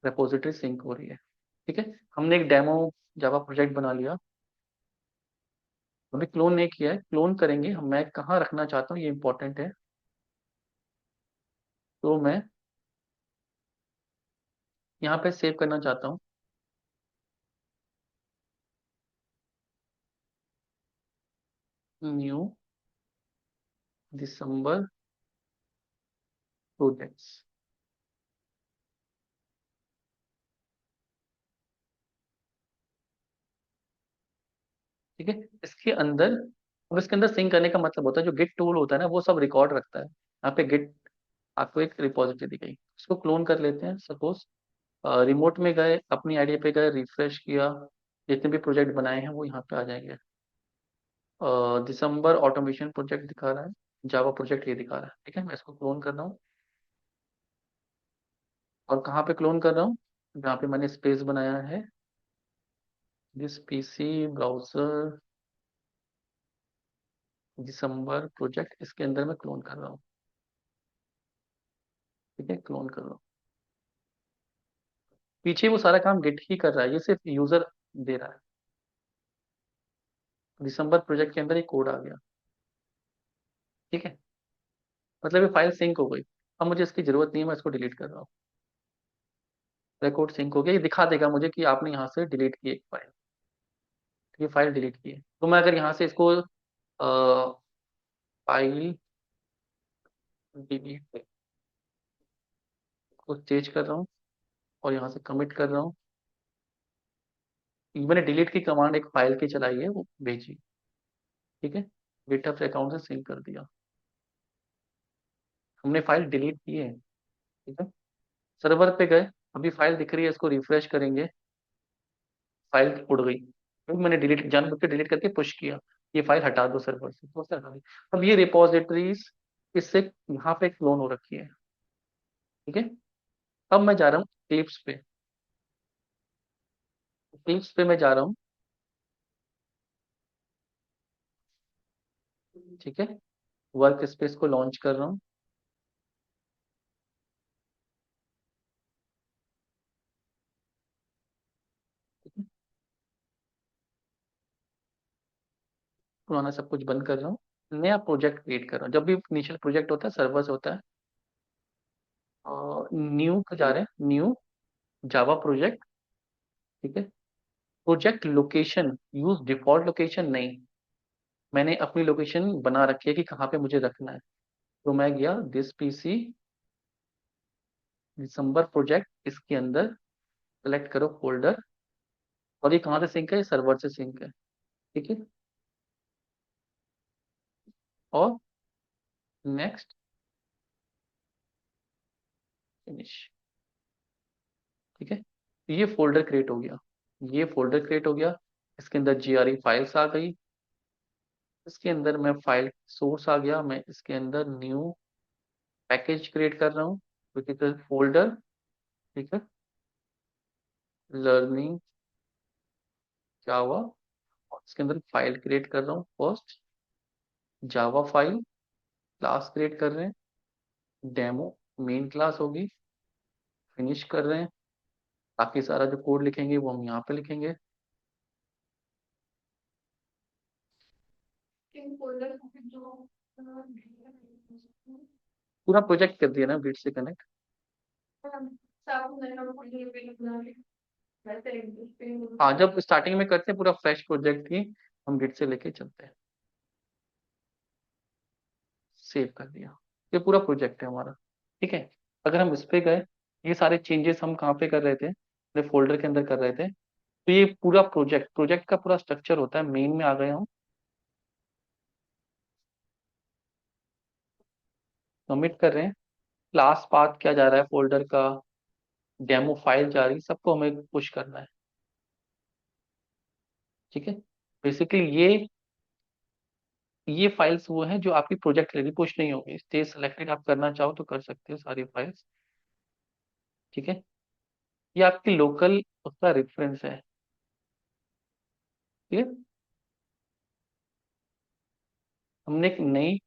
रेपोजिटरी सिंक हो रही है। ठीक है। हमने एक डेमो जावा प्रोजेक्ट बना लिया। अभी क्लोन नहीं किया है, क्लोन करेंगे हम। मैं कहाँ रखना चाहता हूँ ये इंपॉर्टेंट है। तो मैं यहाँ पे सेव करना चाहता हूँ, न्यू दिसंबर प्रोजेक्ट्स। ठीक है। इसके अंदर, अब इसके अंदर सिंक करने का मतलब होता है जो गिट टूल होता है ना वो सब रिकॉर्ड रखता है। यहाँ पे गिट आपको एक रिपोजिटरी दी गई, इसको क्लोन कर लेते हैं। सपोज रिमोट में गए, अपनी आईडी पे गए, रिफ्रेश किया, जितने भी प्रोजेक्ट बनाए हैं वो यहाँ पे आ जाएंगे। दिसंबर ऑटोमेशन प्रोजेक्ट दिखा रहा है, जावा प्रोजेक्ट ये दिखा रहा है। ठीक है, मैं इसको क्लोन कर रहा हूँ। और कहाँ पे क्लोन कर रहा हूँ? जहाँ पे मैंने स्पेस बनाया है, this PC browser December project, इसके अंदर मैं क्लोन कर रहा हूँ। ठीक है, क्लोन कर रहा हूँ। पीछे वो सारा काम गिट ही कर रहा है, ये सिर्फ यूजर दे रहा है। दिसंबर प्रोजेक्ट के अंदर एक कोड आ गया। ठीक है, मतलब ये फाइल सिंक हो गई। अब मुझे इसकी जरूरत नहीं है, मैं इसको डिलीट कर रहा हूँ। रिकॉर्ड सिंक हो गया, ये दिखा देगा मुझे कि आपने यहाँ से डिलीट की एक फाइल। ये फाइल डिलीट की है, तो मैं अगर यहाँ से इसको फाइल डिलीट को तेज कर रहा हूँ और यहाँ से कमिट कर रहा हूँ। मैंने डिलीट की कमांड एक फाइल की चलाई है, वो भेजी। ठीक है, गिटहब से अकाउंट से सिंक कर दिया, हमने फाइल डिलीट की है। ठीक है, सर्वर पे गए, अभी फाइल दिख रही है, इसको रिफ्रेश करेंगे, फाइल उड़ गई क्योंकि मैंने डिलीट जानबूझ के डिलीट करके पुश किया। ये फाइल हटा दो सर्वर से, तो उसने हटा दी। अब ये रिपोजिटरीज इससे यहाँ पे क्लोन हो रखी है। ठीक है, अब मैं जा रहा हूँ क्लिप्स पे। क्लिप्स पे मैं जा रहा हूँ। ठीक है, वर्क स्पेस को लॉन्च कर रहा हूँ। पुराना सब कुछ बंद कर रहा हूँ, नया प्रोजेक्ट क्रिएट कर रहा हूँ। जब भी इनिशियल प्रोजेक्ट होता है, सर्वर्स होता है, न्यू पे जा रहे हैं, न्यू जावा प्रोजेक्ट। ठीक है, project location use default location नहीं, मैंने अपनी लोकेशन बना रखी है कि कहाँ पे मुझे रखना है। तो मैं गया दिस पीसी दिसंबर प्रोजेक्ट, इसके अंदर सेलेक्ट करो फोल्डर, और ये कहाँ से सिंक है? सर्वर से सिंक है। ठीक है, और नेक्स्ट, फिनिश। ठीक है, तो ये फोल्डर क्रिएट हो गया, ये फोल्डर क्रिएट हो गया। इसके अंदर जीआरई फाइल्स आ गई, इसके अंदर मैं फाइल सोर्स आ गया, मैं इसके अंदर न्यू पैकेज क्रिएट कर रहा हूँ, विच इज फोल्डर। ठीक है, लर्निंग जावा, और इसके अंदर फाइल क्रिएट कर रहा हूँ first, Java file, class create कर रहे हैं, डेमो मेन क्लास होगी, फिनिश कर रहे हैं। बाकी सारा जो कोड लिखेंगे वो हम यहाँ पे लिखेंगे। पूरा प्रोजेक्ट कर दिया ना गिट से कनेक्ट। हाँ, जब स्टार्टिंग में करते हैं पूरा फ्रेश प्रोजेक्ट ही हम गिट से लेके चलते हैं। सेव कर दिया, ये पूरा प्रोजेक्ट है हमारा। ठीक है, अगर हम इस पे गए, ये सारे चेंजेस हम कहाँ पे कर रहे थे? अपने फोल्डर के अंदर कर रहे थे। तो ये पूरा प्रोजेक्ट, प्रोजेक्ट का पूरा स्ट्रक्चर होता है। मेन में आ गए हम, कमिट कर रहे हैं, क्लास पाथ क्या जा रहा है फोल्डर का, डेमो फाइल जा रही, सबको हमें पुश करना है। ठीक है, बेसिकली ये फाइल्स वो हैं जो आपकी प्रोजेक्ट के लिए पुश नहीं होगी। स्टे सेलेक्टेड आप करना चाहो तो कर सकते हो सारी फाइल्स। ठीक है, ये आपकी लोकल उसका रेफरेंस है। ठीक है, हमने एक नई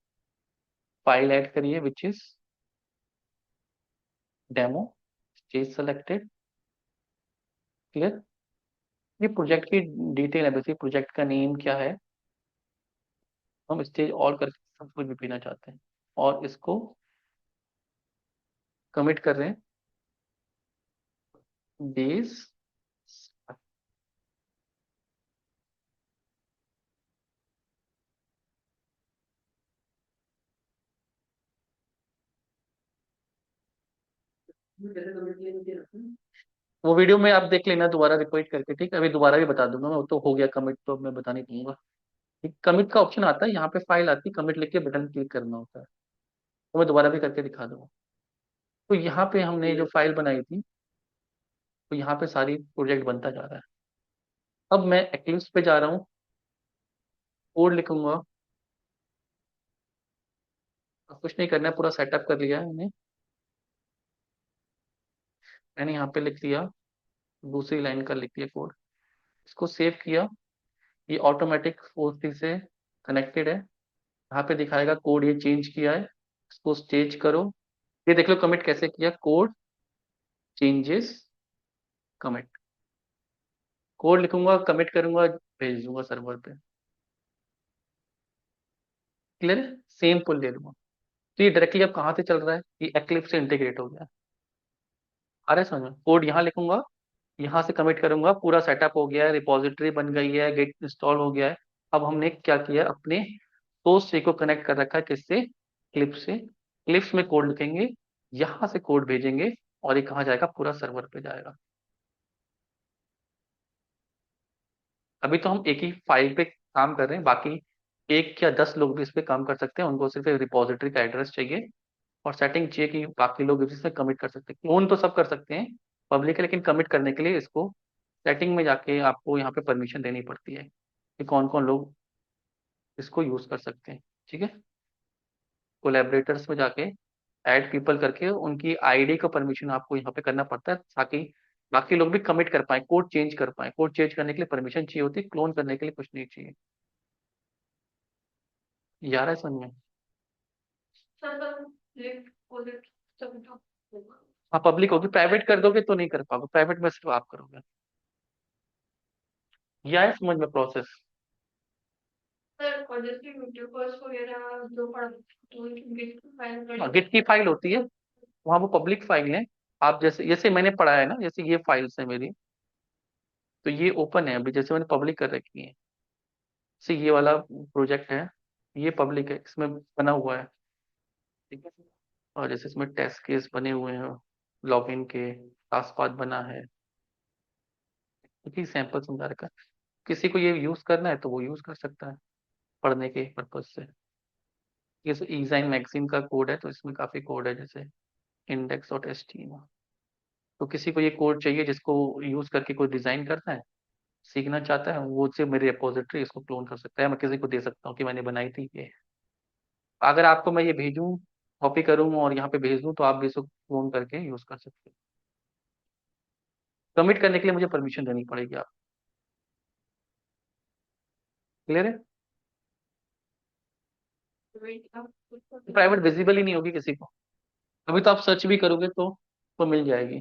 फाइल ऐड करी है which is demo, stage selected. Clear, ये प्रोजेक्ट की डिटेल है, बेसिक प्रोजेक्ट का नेम क्या है, हम स्टेज ऑल करके सब कुछ भी पीना चाहते हैं, और इसको कमिट कर रहे हैं डेज। वो वीडियो में आप देख लेना दोबारा रिपीट करके, ठीक है? अभी दोबारा भी बता दूंगा मैं, वो तो हो गया कमिट, तो मैं बता नहीं दूंगा। ठीक, कमिट का ऑप्शन आता है यहाँ पे, फाइल आती है, कमिट लिख के बटन क्लिक करना होता है। तो मैं दोबारा भी करके दिखा दूंगा। तो यहाँ पे हमने जो फाइल बनाई थी, तो यहाँ पे सारी प्रोजेक्ट बनता जा रहा है। अब मैं एक्लिप्स पे जा रहा हूँ, कोड लिखूंगा। अब कुछ नहीं करना है, पूरा सेटअप कर लिया है मैंने यहाँ पे लिख दिया, दूसरी लाइन का लिख दिया कोड, इसको सेव किया। ये ऑटोमेटिक फोर्थ से कनेक्टेड है, यहाँ पे दिखाएगा कोड ये चेंज किया है, इसको स्टेज करो। ये देख लो कमिट कैसे किया, कोड चेंजेस कमिट, कोड लिखूंगा, कमिट करूंगा, भेज दूंगा सर्वर पे। क्लियर है? सेम पुल ले लूंगा। तो ये डायरेक्टली अब कहाँ से चल रहा है, ये एक्लिप्स से इंटीग्रेट हो गया। आ रहा है समझ में? कोड यहाँ लिखूंगा, यहाँ से कमिट करूंगा, पूरा सेटअप हो गया है, रिपॉजिटरी बन गई है, गेट इंस्टॉल हो गया है। अब हमने क्या किया, अपने सोर्स से को कनेक्ट कर रखा है, किससे? क्लिप्स से। क्लिप्स में कोड लिखेंगे, यहाँ से कोड भेजेंगे, और ये कहाँ जाएगा, पूरा सर्वर पे जाएगा। अभी तो हम एक ही फाइल पे काम कर रहे हैं, बाकी एक या 10 लोग भी इस पे काम कर सकते हैं, उनको सिर्फ एक रिपॉजिटरी का एड्रेस चाहिए और सेटिंग चाहिए कि बाकी लोग इसमें कमिट कर सकते हैं। क्लोन तो सब कर सकते हैं, पब्लिक है, लेकिन कमिट करने के लिए इसको सेटिंग में जाके आपको यहाँ पे परमिशन देनी पड़ती है कि कौन कौन लोग इसको यूज कर सकते हैं। ठीक है, कोलैबोरेटर्स में जाके ऐड पीपल करके उनकी आईडी को परमिशन आपको यहाँ पे करना पड़ता है, ताकि बाकी लोग भी कमिट कर पाए, कोड चेंज कर पाए। कोड चेंज करने के लिए परमिशन चाहिए होती है, क्लोन करने के लिए कुछ नहीं चाहिए। यार है समझ में? हाँ, पब्लिक होगी, प्राइवेट कर दोगे तो नहीं कर पाओगे, प्राइवेट में सिर्फ आप करोगे। यह है समझ में प्रोसेस? सर और जैसे यूट्यूबर्स वगैरह जो पढ़ते हैं तो गिट फाइल हाँ, कर गिट की फाइल होती है, वहाँ वो पब्लिक फाइल है। आप जैसे जैसे मैंने पढ़ा है ना, जैसे ये फाइल्स है मेरी, तो ये ओपन है अभी, जैसे मैंने पब्लिक कर रखी है। जैसे ये वाला प्रोजेक्ट है, ये पब्लिक है, इसमें बना हुआ है। ठीक है, और जैसे इसमें टेस्ट केस बने हुए हैं, लॉगिन के टास्क पाथ बना है, क्योंकि सैंपल समझा रखा है। किसी को ये यूज करना है तो वो यूज कर सकता है पढ़ने के पर्पज से। ये ईजाइन मैगजीन का कोड है, तो इसमें काफी कोड है, जैसे इंडेक्स डॉट एच टी। तो किसी को ये कोड चाहिए जिसको यूज करके कोई डिजाइन करना है, सीखना चाहता है, वो सिर्फ मेरी रिपोजिटरी इसको क्लोन कर सकता है, मैं किसी को दे सकता हूँ कि मैंने बनाई थी ये। अगर आपको मैं ये भेजूँ, कॉपी करूँ और यहाँ पे भेज दूँ, तो आप भी इसको क्लोन करके यूज कर सकते हैं। कमिट करने के लिए मुझे परमिशन देनी पड़ेगी आप। क्लियर है? प्राइवेट विजिबल ही नहीं होगी किसी को। अभी तो आप सर्च भी करोगे तो मिल जाएगी।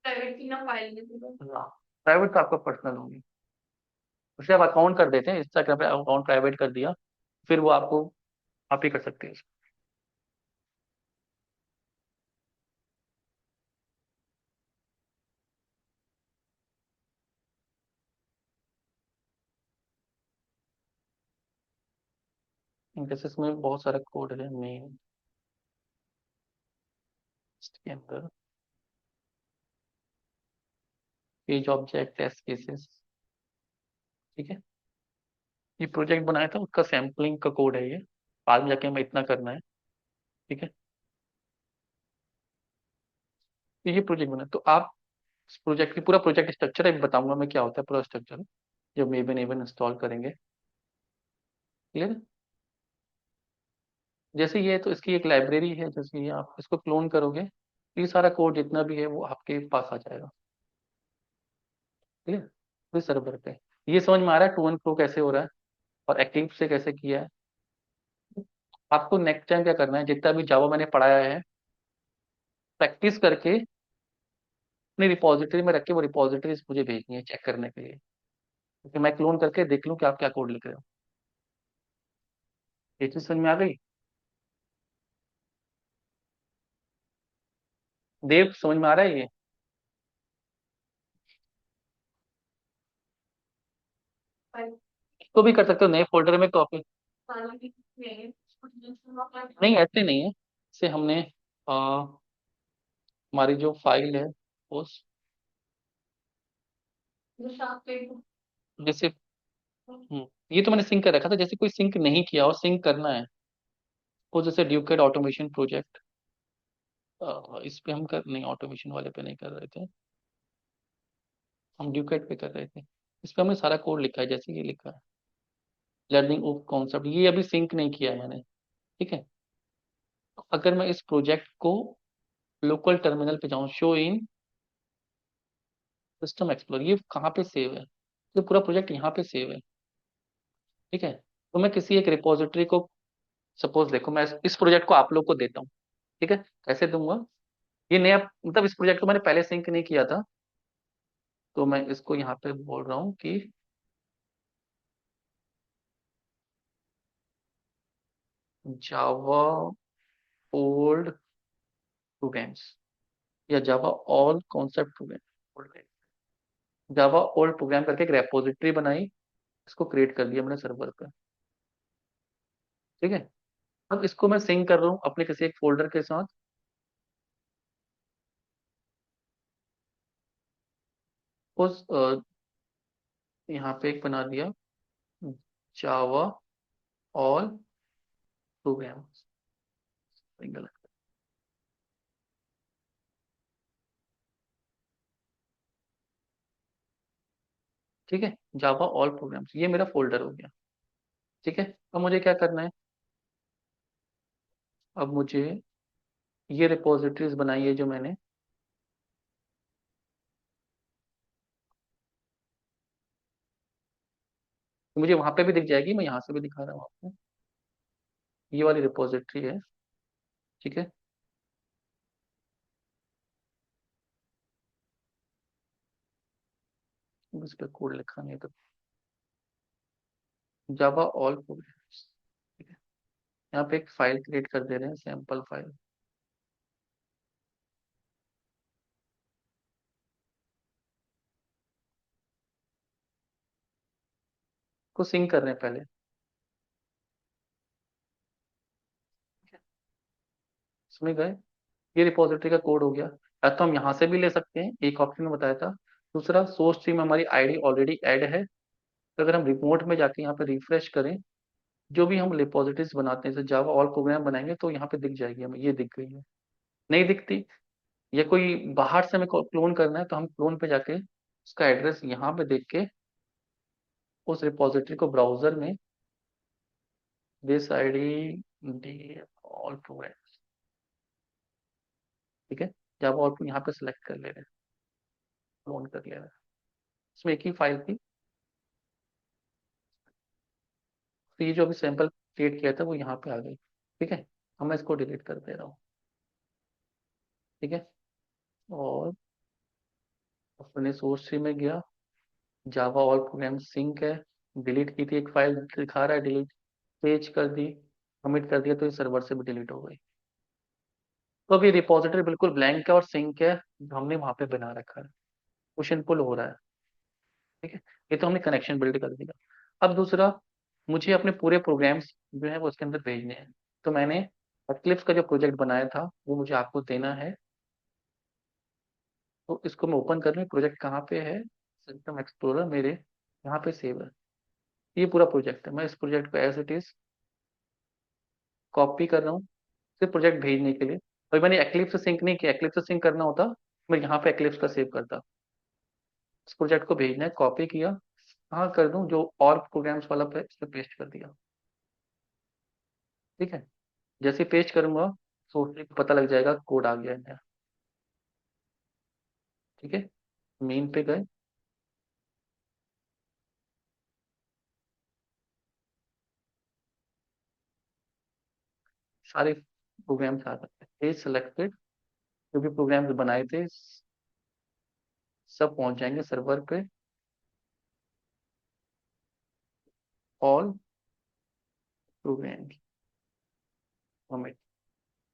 प्राइवेट की ना फाइल है। हाँ, प्राइवेट तो आपका पर्सनल होगी। उसे आप अकाउंट कर देते हैं, इंस्टाग्राम पे अकाउंट प्राइवेट कर दिया, फिर वो आपको, आप ही कर सकते हैं। जैसे इसमें बहुत सारा कोड है मेन के अंदर, पेज ऑब्जेक्ट टेस्ट केसेस। ठीक है, ये प्रोजेक्ट बनाया था, उसका सैम्पलिंग का कोड है ये, बाद में जाके हमें इतना करना है। ठीक है, तो ये प्रोजेक्ट बना, तो आप इस प्रोजेक्ट की पूरा प्रोजेक्ट स्ट्रक्चर है बताऊंगा मैं, क्या होता है पूरा स्ट्रक्चर जब मेवन एवन इंस्टॉल करेंगे। क्लियर? जैसे ये तो इसकी एक लाइब्रेरी है, जैसे ये आप इसको क्लोन करोगे, तो ये सारा कोड जितना भी है वो आपके पास आ जाएगा। क्लियर? फिर सर्वर पे ये समझ में आ रहा है टू एंड फ्रो कैसे हो रहा है, और एक्टिव से कैसे किया है। आपको नेक्स्ट टाइम क्या करना है, जितना भी जावा मैंने पढ़ाया है, प्रैक्टिस करके अपनी रिपॉजिटरी में रख के वो रिपॉजिटरीज मुझे भेजनी है चेक करने के लिए, क्योंकि मैं क्लोन करके देख लूँ कि आप क्या कोड लिख रहे हो। ये चीज समझ में आ गई? देव समझ में आ रहा है ये? तो भी कर सकते हो नए फोल्डर में कॉपी। नहीं, ऐसे नहीं है, से हमने हमारी जो फाइल है, उस जो साथ पे जैसे ये तो मैंने सिंक कर रखा था, जैसे कोई सिंक नहीं किया और सिंक करना है, वो जैसे ड्यूकेट ऑटोमेशन प्रोजेक्ट, इस पे हम कर नहीं, ऑटोमेशन वाले पे नहीं कर रहे थे, हम ड्यूकेट पे कर रहे थे। इस पे हमने सारा कोड लिखा है, जैसे ये लिखा है, लर्निंग ऑफ कॉन्सेप्ट, ये अभी सिंक नहीं किया है मैंने। ठीक है, तो अगर मैं इस प्रोजेक्ट को लोकल टर्मिनल पे जाऊं, शो इन सिस्टम एक्सप्लोर, ये कहाँ पे सेव है, तो पूरा प्रोजेक्ट यहाँ पे सेव है। ठीक है, तो मैं किसी एक रिपोजिटरी को, सपोज देखो मैं इस प्रोजेक्ट को आप लोग को देता हूँ। ठीक है, कैसे दूंगा, ये नया, मतलब इस प्रोजेक्ट को मैंने पहले सिंक नहीं किया था, तो मैं इसको यहाँ पे बोल रहा हूँ कि जावा ओल्ड प्रोग्राम्स, या जावा ऑल कॉन्सेप्ट प्रोग्राम, जावा ओल्ड प्रोग्राम करके एक रेपोजिटरी बनाई, इसको क्रिएट कर दिया मैंने सर्वर पे। ठीक है, अब इसको मैं सिंक कर रहा हूँ अपने किसी एक फोल्डर के साथ। उस यहाँ पे एक बना दिया, जावा ऑल प्रोग्राम सिंगल। ठीक है, जावा ऑल प्रोग्राम्स, ये मेरा फोल्डर हो गया। ठीक है, अब मुझे क्या करना है, अब मुझे ये रिपोजिटरीज बनाई है जो मैंने, तो मुझे वहां पे भी दिख जाएगी, मैं यहाँ से भी दिखा रहा हूँ आपको, ये वाली रिपोजिटरी है। ठीक है, इस पे कोड लिखा नहीं है तो, जावा ऑल प्रोग्राम्स। ठीक है, यहाँ पे एक फाइल क्रिएट कर दे रहे हैं, सैंपल फाइल को सिंक कर रहे हैं पहले। ठीक है, समझ गए, ये रिपोजिटरी का कोड हो गया। या तो हम यहाँ से भी ले सकते हैं, एक ऑप्शन में बताया था। दूसरा, सोर्स ट्री में हमारी आईडी ऑलरेडी ऐड है, तो अगर हम रिपोर्ट में जाके यहाँ पे रिफ्रेश करें, जो भी हम रिपोजिटरीज बनाते हैं, जैसे जावा ऑल प्रोग्राम बनाएंगे, तो यहाँ पे दिख जाएगी हमें, ये दिख गई है। नहीं दिखती, या कोई बाहर से हमें क्लोन करना है, तो हम क्लोन पे जाके उसका एड्रेस यहाँ पे देख के उस रिपोजिटरी को ब्राउजर में, this ID D all programme, ठीक है, जावा ऑल यहाँ पे सिलेक्ट कर ले रहे हैं, क्लोन कर ले रहे हैं, इसमें एक ही फाइल थी। तो ये जो अभी सैंपल क्रिएट किया था वो यहाँ पे आ गई। ठीक है, अब मैं इसको डिलीट कर दे रहा हूँ। ठीक है, और अपने सोर्स ट्री में गया, जावा ऑल प्रोग्राम सिंक है, डिलीट की थी एक फाइल, दिखा रहा है डिलीट, पेज कर दी, कमिट कर दिया, तो ये सर्वर से भी डिलीट हो गई। तो अभी रिपोजिटरी बिल्कुल ब्लैंक है और सिंक है, जो हमने वहां पे बना रखा है, क्वेश्चन पुल हो रहा है। ठीक है, ये तो हमने कनेक्शन बिल्ड कर दिया। अब दूसरा, मुझे अपने पूरे प्रोग्राम्स जो है वो उसके अंदर भेजने हैं, तो मैंने एक्लिप्स का जो प्रोजेक्ट बनाया था वो मुझे आपको देना है। तो इसको मैं ओपन कर लूँ, प्रोजेक्ट कहाँ पे है, सिस्टम एक्सप्लोरर मेरे यहाँ पे सेव है। ये पूरा प्रोजेक्ट है, मैं इस प्रोजेक्ट को एज इट इज कॉपी कर रहा हूँ, सिर्फ प्रोजेक्ट भेजने के लिए। और मैंने एक्लिप्स से सिंक नहीं किया, एक्लिप्स से सिंक करना होता मैं यहाँ पे एक्लिप्स का सेव करता। इस प्रोजेक्ट को भेजना है, कॉपी किया, हाँ कर दूं, जो और प्रोग्राम्स वाला पे इस पे पेस्ट कर दिया। ठीक है, जैसे पेस्ट करूंगा, सोचने को पता लग जाएगा कोड आ गया है। ठीक है, मेन पे गए, सारे प्रोग्राम्स आ सकते हैं, पेज सिलेक्टेड, जो भी प्रोग्राम्स बनाए थे सब पहुंच जाएंगे सर्वर पे, ऑल प्रोग्राम्स, कमिट,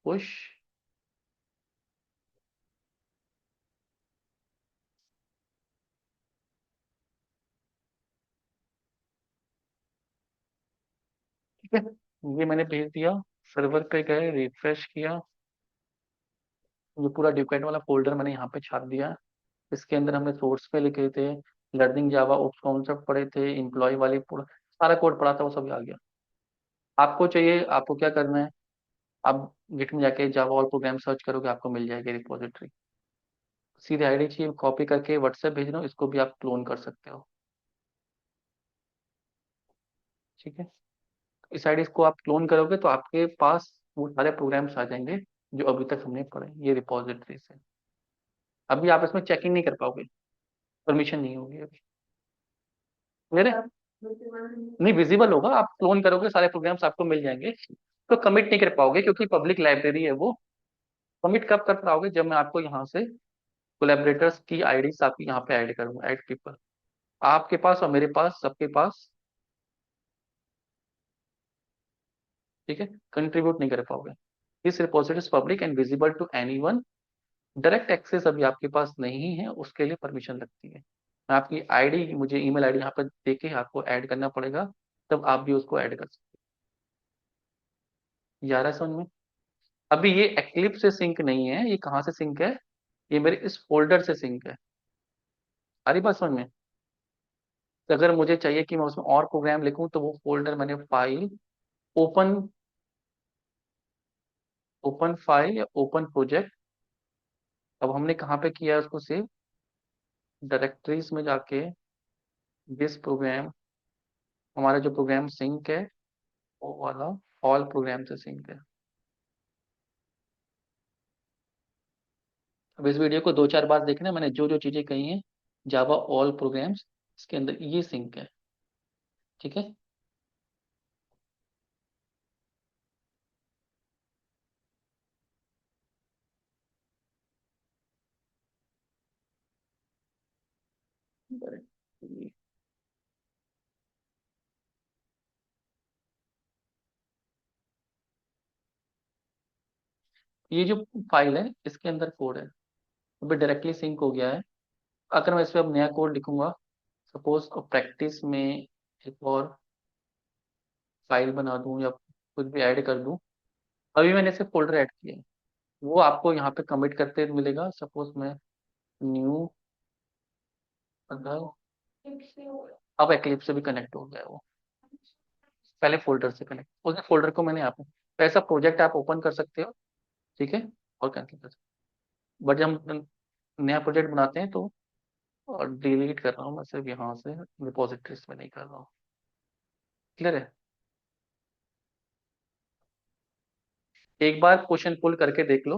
पुश। ठीक है, ये मैंने भेज दिया, सर्वर पे गए, रिफ्रेश किया, ये पूरा डॉक्यूमेंट वाला फोल्डर मैंने यहाँ पे छाप दिया। इसके अंदर हमने सोर्स पे लिखे थे, लर्निंग जावा ओप्स कॉन्सेप्ट पढ़े थे, एम्प्लॉय वाले पूरा सारा कोड पढ़ा था, वो सब आ गया। आपको चाहिए, आपको क्या करना है, आप गिट में जाके जावा ऑल प्रोग्राम सर्च करोगे, आपको मिल जाएगी रिपोजिटरी। सीधे आईडी चाहिए, कॉपी करके व्हाट्सएप भेज रहा हूँ, इसको भी आप क्लोन कर सकते हो। ठीक है, इस आईडी को आप क्लोन करोगे तो आपके पास वो सारे प्रोग्राम्स आ जाएंगे जो अभी तक हमने पढ़े ये रिपोजिटरी से। अभी आप इसमें चेकिंग नहीं कर पाओगे, परमिशन नहीं होगी अभी मेरे। नहीं, विजिबल होगा, आप क्लोन करोगे सारे प्रोग्राम्स आपको मिल जाएंगे। तो कमिट नहीं कर पाओगे क्योंकि पब्लिक लाइब्रेरी है वो। कमिट कब कर पाओगे, जब मैं आपको यहाँ से कोलैबोरेटर्स की आईडीज आपकी यहाँ पे ऐड करूंगा, ऐड पीपल। आपके पास और मेरे पास, सबके पास। ठीक है, कंट्रीब्यूट नहीं कर पाओगे। This repository is public and visible to anyone. Direct access अभी आपके पास नहीं है, उसके लिए परमिशन लगती है। आपकी आईडी, मुझे ईमेल आईडी यहाँ पर देके आपको ऐड करना पड़ेगा, तब आप भी उसको ऐड कर सकते हैं। 11 समझ में। अभी ये एक्लिप्स से सिंक नहीं है, ये कहाँ से सिंक है, ये मेरे इस फोल्डर से सिंक है। सारी बात समझ में। तो अगर मुझे चाहिए कि मैं उसमें और प्रोग्राम लिखूं, तो वो फोल्डर मैंने फाइल, ओपन, ओपन फाइल या ओपन प्रोजेक्ट। अब हमने कहाँ पे किया है उसको सेव, डायरेक्टरीज में जाके दिस प्रोग्राम, हमारा जो प्रोग्राम सिंक है वो वाला ऑल प्रोग्राम से सिंक है। अब इस वीडियो को 2-4 बार देखना, मैंने जो जो चीजें कही हैं, जावा ऑल प्रोग्राम्स, इसके अंदर ये सिंक है। ठीक है, ये जो फाइल है इसके अंदर कोड है, अभी डायरेक्टली सिंक हो गया है। अगर मैं इस पर अब नया कोड लिखूंगा, सपोज प्रैक्टिस में एक और फाइल बना दूं या कुछ भी ऐड कर दूं, अभी मैंने इसे फोल्डर ऐड किया है, वो आपको यहाँ पे कमिट करते मिलेगा। सपोज मैं न्यू, अगर अब एक्लिप्स से भी कनेक्ट हो गया है वो, पहले फोल्डर से कनेक्ट, उस फोल्डर को मैंने आप, तो ऐसा प्रोजेक्ट आप ओपन कर सकते हो। ठीक है, और कैंसिल कर सकते हो। बट जब हम नया प्रोजेक्ट बनाते हैं तो, और डिलीट कर रहा हूँ मैं सिर्फ यहाँ से, रिपोजिटरीज में नहीं कर रहा हूँ। क्लियर है। एक बार क्वेश्चन पुल करके देख लो,